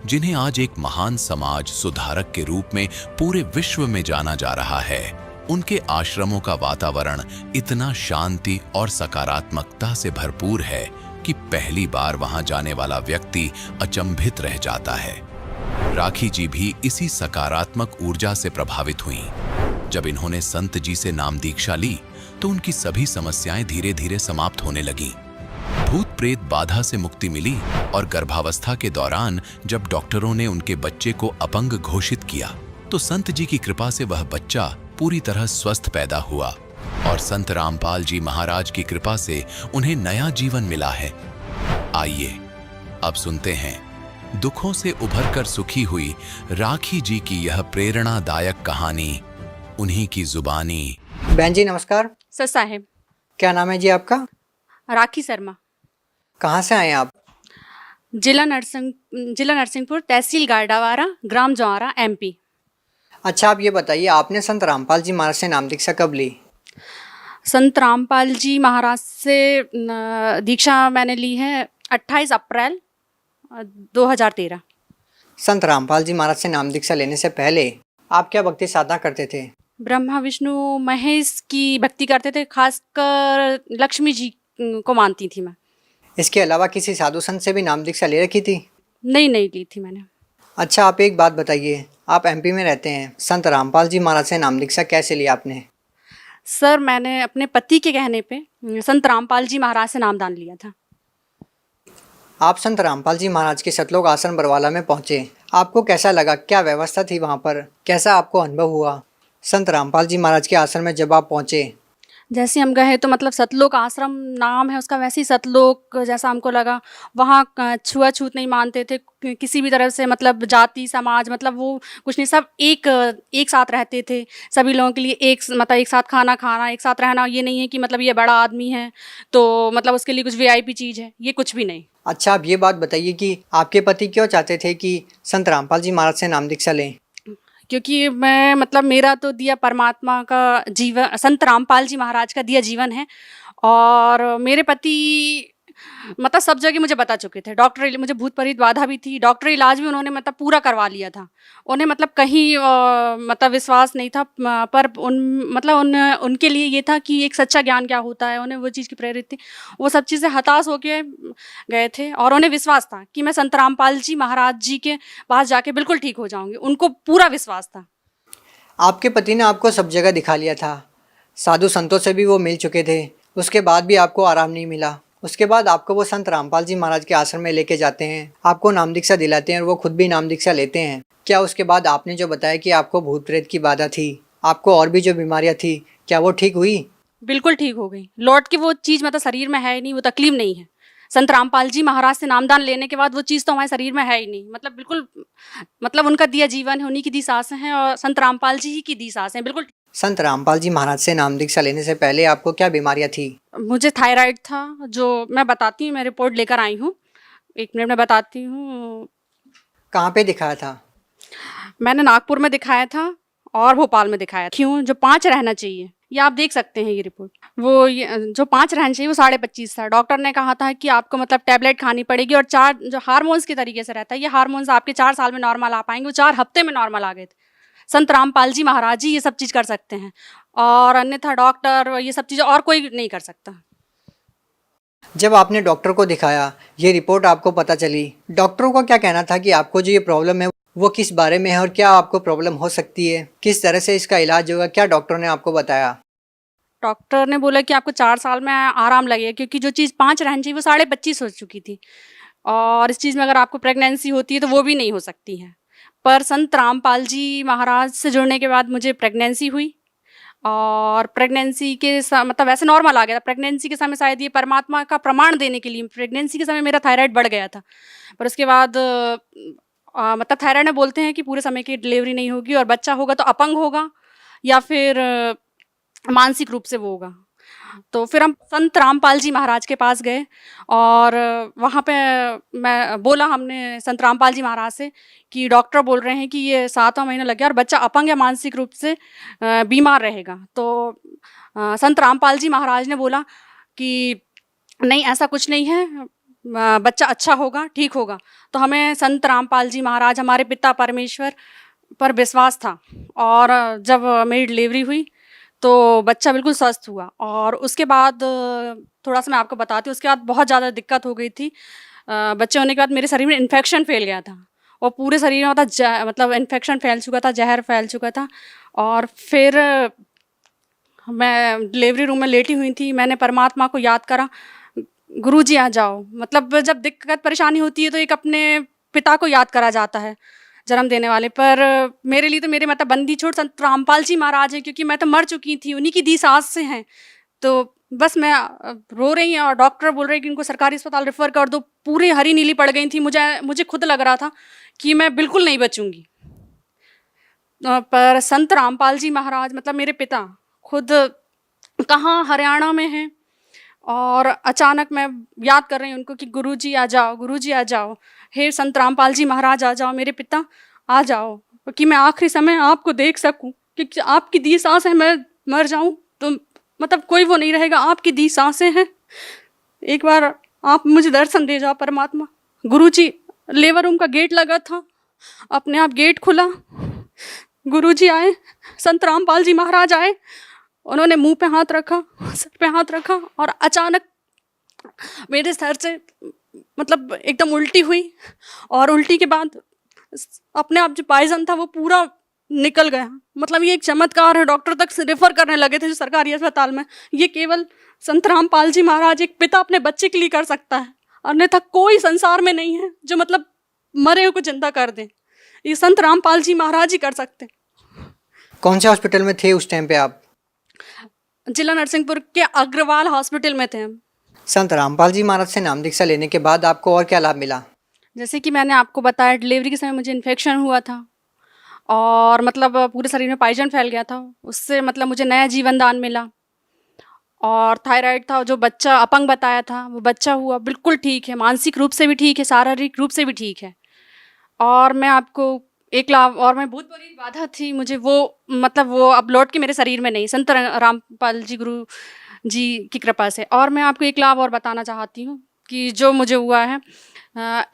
Speaker 9: जिन्हें आज एक महान समाज सुधारक के रूप में पूरे विश्व में जाना जा रहा है, उनके आश्रमों का वातावरण इतना शांति और सकारात्मकता से भरपूर है कि पहली बार वहां जाने वाला व्यक्ति अचंभित रह जाता है। राखी जी भी इसी सकारात्मक ऊर्जा से प्रभावित हुईं। जब इन्होंने संत जी से नाम दीक्षा ली तो उनकी सभी समस्याएं धीरे धीरे समाप्त होने लगीं। भूत प्रेत बाधा से मुक्ति मिली और गर्भावस्था के दौरान जब डॉक्टरों ने उनके बच्चे को अपंग घोषित किया तो संत जी की कृपा से वह बच्चा पूरी तरह स्वस्थ पैदा हुआ और संत रामपाल जी महाराज की कृपा से उन्हें नया जीवन मिला है। आइए अब सुनते हैं दुखों से उभरकर सुखी हुई राखी जी की यह प्रेरणादायक कहानी, उन्हीं की जुबानी।
Speaker 10: बहन जी नमस्कार।
Speaker 11: सर साहेब।
Speaker 10: क्या नाम है जी आपका?
Speaker 11: राखी शर्मा।
Speaker 10: कहाँ से आए आप?
Speaker 11: जिला नरसिंहपुर, तहसील गाडावारा, ग्राम जवारा, MP।
Speaker 10: अच्छा, आप ये बताइए आपने संत रामपाल जी महाराज से नाम दीक्षा कब ली?
Speaker 11: संत रामपाल जी महाराज से दीक्षा मैंने ली है 28 अप्रैल 2013।
Speaker 10: संत रामपाल जी महाराज से नाम दीक्षा लेने से पहले आप क्या भक्ति साधना करते थे?
Speaker 11: ब्रह्मा विष्णु महेश की भक्ति करते थे, खासकर लक्ष्मी जी को मानती थी मैं।
Speaker 10: इसके अलावा किसी साधु संत से भी नाम दीक्षा ले रखी थी?
Speaker 11: नहीं ली थी मैंने।
Speaker 10: अच्छा, आप एक बात बताइए, आप MP में रहते हैं, संत रामपाल जी महाराज से नाम दीक्षा कैसे लिया आपने?
Speaker 11: सर, मैंने अपने पति के कहने पे संत रामपाल जी महाराज से नामदान लिया था।
Speaker 10: आप संत रामपाल जी महाराज के सतलोक आश्रम बरवाला में पहुंचे, आपको कैसा लगा? क्या व्यवस्था थी वहां पर? कैसा आपको अनुभव हुआ संत रामपाल जी महाराज के आश्रम में जब आप पहुंचे?
Speaker 11: जैसे हम गए तो मतलब सतलोक आश्रम नाम है उसका, वैसे ही सतलोक जैसा हमको लगा। वहाँ छुआछूत नहीं मानते थे किसी भी तरह से, मतलब जाति समाज मतलब वो कुछ नहीं, सब एक साथ रहते थे। सभी लोगों के लिए एक साथ खाना खाना, एक साथ रहना। ये नहीं है कि मतलब ये बड़ा आदमी है तो मतलब उसके लिए कुछ VIP चीज़ है, ये कुछ भी नहीं।
Speaker 10: अच्छा, आप ये बात बताइए कि आपके पति क्यों चाहते थे कि संत रामपाल जी महाराज से नाम दीक्षा लें?
Speaker 11: क्योंकि मैं मतलब मेरा तो दिया परमात्मा का जीवन, संत रामपाल जी महाराज का दिया जीवन है। और मेरे पति मतलब सब जगह मुझे बता चुके थे। डॉक्टर, मुझे भूत प्रेत बाधा भी थी, डॉक्टर इलाज भी उन्होंने मतलब पूरा करवा लिया था। उन्हें मतलब कहीं मतलब विश्वास नहीं था, पर उनके लिए ये था कि एक सच्चा ज्ञान क्या होता है, उन्हें वो चीज़ की प्रेरित थी। वो सब चीज़ें हताश होके गए थे और उन्हें विश्वास था कि मैं संत रामपाल जी महाराज जी के पास जाके बिल्कुल ठीक हो जाऊँगी। उनको पूरा विश्वास था।
Speaker 10: आपके पति ने आपको सब जगह दिखा लिया था, साधु संतों से भी वो मिल चुके थे, उसके बाद भी आपको आराम नहीं मिला। उसके बाद आपको वो संत रामपाल जी महाराज के आश्रम में लेके जाते हैं, आपको नाम दीक्षा दिलाते हैं और वो खुद भी नाम दीक्षा लेते हैं। क्या उसके बाद आपने जो बताया कि आपको भूत प्रेत की बाधा थी, आपको और भी जो बीमारियां थी, क्या वो ठीक हुई?
Speaker 11: बिल्कुल ठीक हो गई। लौट के वो चीज़ मतलब शरीर में है ही नहीं, वो तकलीफ नहीं है। संत रामपाल जी महाराज से नामदान लेने के बाद वो चीज़ तो हमारे शरीर में है ही नहीं। मतलब बिल्कुल मतलब उनका दिया जीवन है, उन्हीं की दी सांसें हैं और संत रामपाल जी ही की दी सांसें हैं। बिल्कुल।
Speaker 10: संत रामपाल जी महाराज से नाम दीक्षा लेने से पहले आपको क्या बीमारियां थी?
Speaker 11: मुझे थायराइड था, जो मैं बताती हूँ, मैं रिपोर्ट लेकर आई हूँ। एक मिनट में बताती हूँ।
Speaker 10: कहाँ पे दिखाया था?
Speaker 11: मैंने नागपुर में दिखाया था और भोपाल में दिखाया। क्यों? जो 5 रहना चाहिए, ये आप देख सकते हैं ये रिपोर्ट। जो 5 रहना चाहिए वो 25.5 था। डॉक्टर ने कहा था कि आपको मतलब टैबलेट खानी पड़ेगी और 4 जो हार्मोन्स के तरीके से रहता है, ये हार्मोन्स आपके 4 साल में नॉर्मल आ पाएंगे, वो 4 हफ्ते में नॉर्मल आ गए थे। संत रामपाल जी महाराज जी ये सब चीज़ कर सकते हैं, और अन्यथा डॉक्टर ये सब चीज़ें और कोई नहीं कर सकता।
Speaker 10: जब आपने डॉक्टर को दिखाया, ये रिपोर्ट आपको पता चली, डॉक्टरों का क्या कहना था कि आपको जो ये प्रॉब्लम है वो किस बारे में है और क्या आपको प्रॉब्लम हो सकती है, किस तरह से इसका इलाज होगा, क्या डॉक्टर ने आपको बताया?
Speaker 11: डॉक्टर ने बोला कि आपको 4 साल में आराम लगेगा, क्योंकि जो चीज़ 5 रहनी चाहिए वो 25.5 हो चुकी थी, और इस चीज़ में अगर आपको प्रेगनेंसी होती है तो वो भी नहीं हो सकती है। पर संत रामपाल जी महाराज से जुड़ने के बाद मुझे प्रेगनेंसी हुई, और प्रेगनेंसी के मतलब वैसे नॉर्मल आ गया था। प्रेगनेंसी के समय शायद ये परमात्मा का प्रमाण देने के लिए, प्रेगनेंसी के समय मेरा थायराइड बढ़ गया था, पर उसके बाद मतलब थायराइड में बोलते हैं कि पूरे समय की डिलीवरी नहीं होगी, और बच्चा होगा तो अपंग होगा या फिर मानसिक रूप से वो होगा। तो फिर हम संत रामपाल जी महाराज के पास गए, और वहाँ पे हमने संत रामपाल जी महाराज से कि डॉक्टर बोल रहे हैं कि ये 7वां महीना लग गया और बच्चा अपंग या मानसिक रूप से बीमार रहेगा। तो संत रामपाल जी महाराज ने बोला कि नहीं, ऐसा कुछ नहीं है, बच्चा अच्छा होगा, ठीक होगा। तो हमें संत रामपाल जी महाराज, हमारे पिता परमेश्वर पर विश्वास था, और जब मेरी डिलीवरी हुई तो बच्चा बिल्कुल स्वस्थ हुआ। और उसके बाद थोड़ा सा मैं आपको बताती हूँ, उसके बाद बहुत ज़्यादा दिक्कत हो गई थी। बच्चे होने के बाद मेरे शरीर में इन्फेक्शन फैल गया था, और पूरे शरीर में मतलब इन्फेक्शन फैल चुका था, जहर फैल चुका था। और फिर मैं डिलीवरी रूम में लेटी हुई थी, मैंने परमात्मा को याद करा, गुरुजी आ जाओ। मतलब जब दिक्कत परेशानी होती है तो एक अपने पिता को याद करा जाता है, जन्म देने वाले। पर मेरे लिए तो मेरे मतलब बंदी छोड़ संत रामपाल जी महाराज हैं, क्योंकि मैं तो मर चुकी थी, उन्हीं की दी सांस से हैं। तो बस मैं रो रही हैं, और डॉक्टर बोल रहे हैं कि उनको सरकारी अस्पताल रेफर कर दो। पूरी हरी नीली पड़ गई थी, मुझे खुद लग रहा था कि मैं बिल्कुल नहीं बचूंगी। पर संत रामपाल जी महाराज मतलब मेरे पिता खुद कहाँ हरियाणा में हैं, और अचानक मैं याद कर रही हूँ उनको कि गुरुजी आ जाओ, गुरुजी आ जाओ, हे संत रामपाल जी महाराज आ जाओ, मेरे पिता आ जाओ, कि मैं आखिरी समय आपको देख सकूं, क्योंकि आपकी दी सांस है, मैं मर जाऊं तो मतलब कोई वो नहीं रहेगा, आपकी दी सांसें हैं, एक बार आप मुझे दर्शन दे जाओ परमात्मा। गुरुजी, लेबर रूम का गेट लगा था, अपने आप गेट खुला, गुरुजी आए, संत रामपाल जी महाराज आए, उन्होंने मुंह पे हाथ रखा, सर पे हाथ रखा, और अचानक मेरे सर से मतलब एकदम उल्टी हुई, और उल्टी के बाद अपने आप जो पॉइजन था वो पूरा निकल गया। मतलब ये एक चमत्कार है, डॉक्टर तक से रेफर करने लगे थे जो सरकारी अस्पताल में। ये केवल संत रामपाल जी महाराज, एक पिता अपने बच्चे के लिए कर सकता है, अन्यथा कोई संसार में नहीं है जो मतलब मरे हुए को जिंदा कर दे। ये संत रामपाल जी महाराज ही कर सकते।
Speaker 10: कौन से हॉस्पिटल में थे उस टाइम पे आप?
Speaker 11: जिला नरसिंहपुर के अग्रवाल हॉस्पिटल में थे हम।
Speaker 10: संत रामपाल जी महाराज से नाम दीक्षा लेने के बाद आपको और क्या लाभ मिला?
Speaker 11: जैसे कि मैंने आपको बताया, डिलीवरी के समय मुझे इन्फेक्शन हुआ था, और मतलब पूरे शरीर में पॉइजन फैल गया था, उससे मतलब मुझे नया जीवन दान मिला। और थायराइड था, जो बच्चा अपंग बताया था वो बच्चा हुआ, बिल्कुल ठीक है, मानसिक रूप से भी ठीक है, शारीरिक रूप से भी ठीक है। और मैं आपको एक लाभ, और मैं बहुत बड़ी बाधा थी मुझे, वो मतलब वो अब लौट के मेरे शरीर में नहीं, संत रामपाल जी गुरु जी की कृपा से। और मैं आपको एक लाभ और बताना चाहती हूँ कि जो मुझे हुआ है।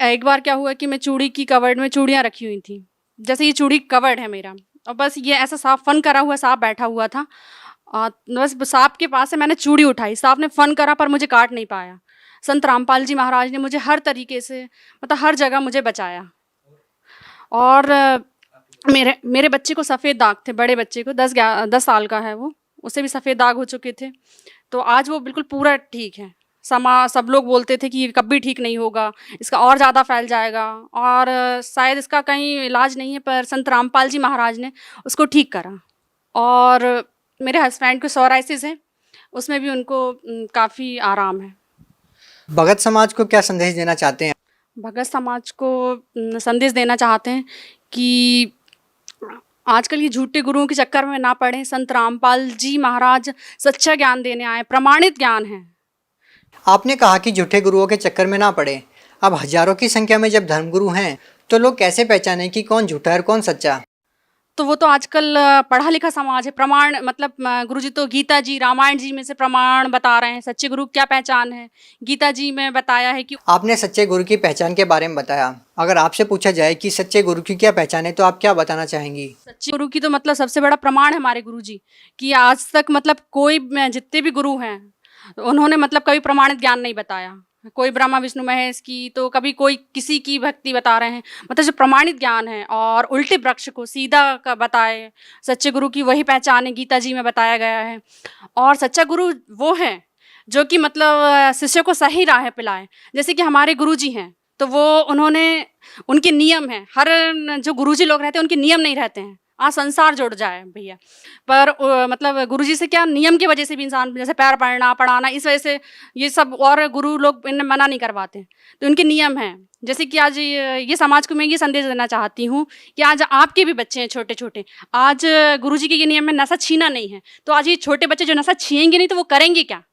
Speaker 11: एक बार क्या हुआ कि मैं चूड़ी की कवर्ड में चूड़ियाँ रखी हुई थी, जैसे ये चूड़ी कवर्ड है मेरा, और बस ये ऐसा सांप फन करा हुआ सांप बैठा हुआ था, और बस सांप के पास से मैंने चूड़ी उठाई, सांप ने फन करा पर मुझे काट नहीं पाया। संत रामपाल जी महाराज ने मुझे हर तरीके से मतलब हर जगह मुझे बचाया। और मेरे बच्चे को सफ़ेद दाग थे, बड़े बच्चे को 10 साल का है वो, उसे भी सफ़ेद दाग हो चुके थे। तो आज वो बिल्कुल पूरा ठीक है। सब लोग बोलते थे कि ये कभी ठीक नहीं होगा, इसका और ज़्यादा फैल जाएगा, और शायद इसका कहीं इलाज नहीं है, पर संत रामपाल जी महाराज ने उसको ठीक करा। और मेरे हस्बैंड को सोराइसिस है, उसमें भी उनको काफ़ी आराम है।
Speaker 10: भगत समाज को क्या संदेश देना चाहते हैं?
Speaker 11: भगत समाज को संदेश देना चाहते हैं कि आजकल ये झूठे गुरुओं के चक्कर में ना पड़े। संत रामपाल जी महाराज सच्चा ज्ञान देने आए, प्रमाणित ज्ञान है।
Speaker 10: आपने कहा कि झूठे गुरुओं के चक्कर में ना पड़े। अब हजारों की संख्या में जब धर्मगुरु हैं तो लोग कैसे पहचानें कि कौन झूठा है और कौन सच्चा?
Speaker 11: तो वो तो आजकल पढ़ा लिखा समाज है। प्रमाण मतलब गुरुजी तो गीता जी रामायण जी में से प्रमाण बता रहे हैं। सच्चे गुरु क्या पहचान है, गीता जी में बताया है कि
Speaker 10: आपने सच्चे गुरु की पहचान के बारे में बताया। अगर आपसे पूछा जाए कि सच्चे गुरु की क्या पहचान है तो आप क्या बताना चाहेंगी?
Speaker 11: सच्चे गुरु की तो मतलब सबसे बड़ा प्रमाण है हमारे गुरुजी कि आज तक मतलब कोई जितने भी गुरु हैं उन्होंने मतलब कभी प्रमाणित ज्ञान नहीं बताया। कोई ब्रह्मा विष्णु महेश की तो कभी कोई किसी की भक्ति बता रहे हैं। मतलब जो प्रमाणित ज्ञान है और उल्टे वृक्ष को सीधा का बताए, सच्चे गुरु की वही पहचान है, गीता जी में बताया गया है। और सच्चा गुरु वो है जो कि मतलब शिष्य को सही राह पिलाए। जैसे कि हमारे गुरुजी हैं तो वो उनके नियम हैं। हर जो गुरुजी लोग रहते हैं उनके नियम नहीं रहते हैं। आज संसार जुड़ जाए भैया, पर मतलब गुरुजी से क्या नियम की वजह से भी इंसान जैसे पैर पड़ना पढ़ाना इस वजह से ये सब और गुरु लोग इन्हें मना नहीं करवाते, तो उनके नियम हैं। जैसे कि आज ये समाज को मैं ये संदेश देना चाहती हूँ कि आज आपके भी बच्चे हैं छोटे छोटे, आज गुरुजी के ये नियम में नशा छीना नहीं है, तो आज ये छोटे बच्चे जो नशा छीनेंगे नहीं तो वो करेंगे क्या,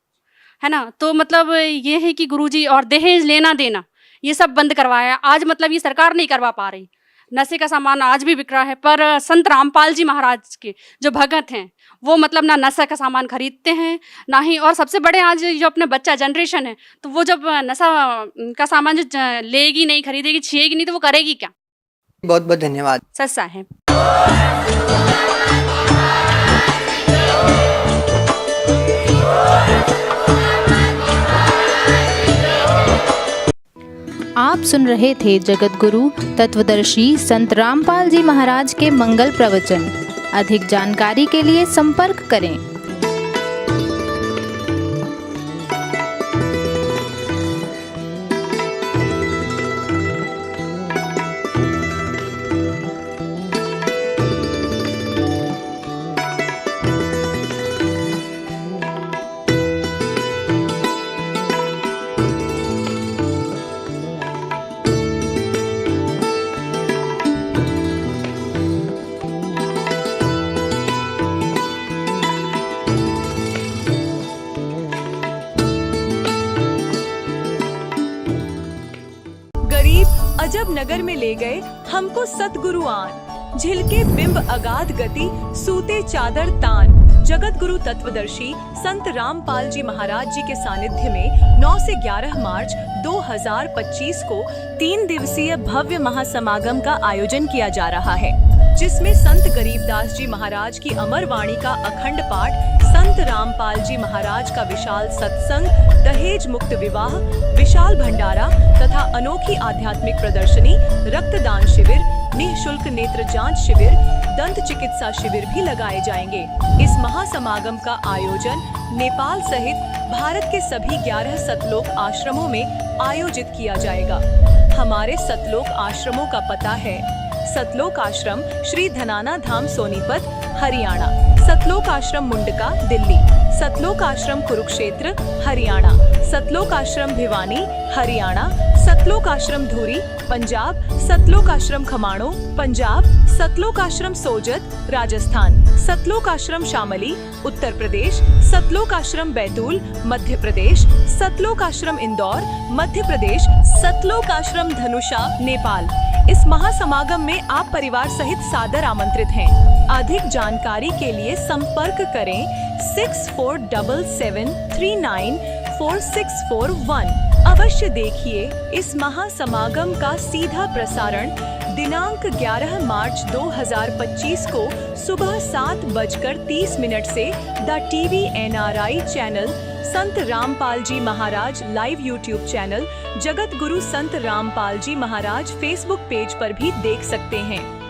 Speaker 11: है ना। तो मतलब ये है कि गुरुजी और दहेज लेना देना ये सब बंद करवाया। आज मतलब ये सरकार नहीं करवा पा रही। नशे का सामान आज भी बिक रहा है, पर संत रामपाल जी महाराज के जो भगत हैं वो मतलब ना नशा का सामान खरीदते हैं ना ही, और सबसे बड़े आज जो अपने बच्चा जनरेशन है तो वो जब नशा का सामान जो लेगी नहीं, खरीदेगी, छिएगी नहीं तो वो करेगी क्या।
Speaker 10: बहुत बहुत धन्यवाद।
Speaker 11: सच साहेब।
Speaker 12: आप सुन रहे थे जगत गुरु तत्वदर्शी संत रामपाल जी महाराज के मंगल प्रवचन। अधिक जानकारी के लिए संपर्क करें।
Speaker 1: अजब नगर में ले गए हमको सतगुरुआन, झिलके बिंब अगाध गति सूते चादर तान। जगत गुरु तत्वदर्शी संत रामपाल जी महाराज जी के सानिध्य में 9 से 11 मार्च 2025 को 3 दिवसीय भव्य महासमागम का आयोजन किया जा रहा है, जिसमें संत गरीबदास जी महाराज की अमर वाणी का अखंड पाठ, संत रामपाल जी महाराज का विशाल सत्संग, दहेज मुक्त विवाह, विशाल भंडारा तथा अनोखी आध्यात्मिक प्रदर्शनी, रक्तदान शिविर, निःशुल्क नेत्र जांच शिविर, दंत चिकित्सा शिविर भी लगाए जाएंगे। इस महासमागम का आयोजन नेपाल सहित भारत के सभी 11 सतलोक आश्रमों में आयोजित किया जाएगा। हमारे सतलोक आश्रमों का पता है: सतलोक आश्रम श्री धनाना धाम सोनीपत हरियाणा, सतलोक आश्रम मुंडका दिल्ली, सतलोक आश्रम कुरुक्षेत्र हरियाणा, सतलोक आश्रम भिवानी हरियाणा, सतलोक आश्रम धुरी पंजाब, सतलोक आश्रम खमाणो पंजाब, सतलोक आश्रम सोजत राजस्थान, सतलोक आश्रम शामली उत्तर प्रदेश, सतलोक आश्रम बैतूल मध्य प्रदेश, सतलोक आश्रम इंदौर मध्य प्रदेश, सतलोक आश्रम धनुषा नेपाल। इस महासमागम में आप परिवार सहित सादर आमंत्रित हैं। अधिक जानकारी के लिए संपर्क करें 6477394641। अवश्य देखिए इस महासमागम का सीधा प्रसारण दिनांक 11 मार्च 2025 को सुबह 7:30 से the TV NRI channel, Sant Rampal ji Maharaj live YouTube channel, Jagat Guru Sant Rampal ji Maharaj Facebook page पर भी देख सकते हैं।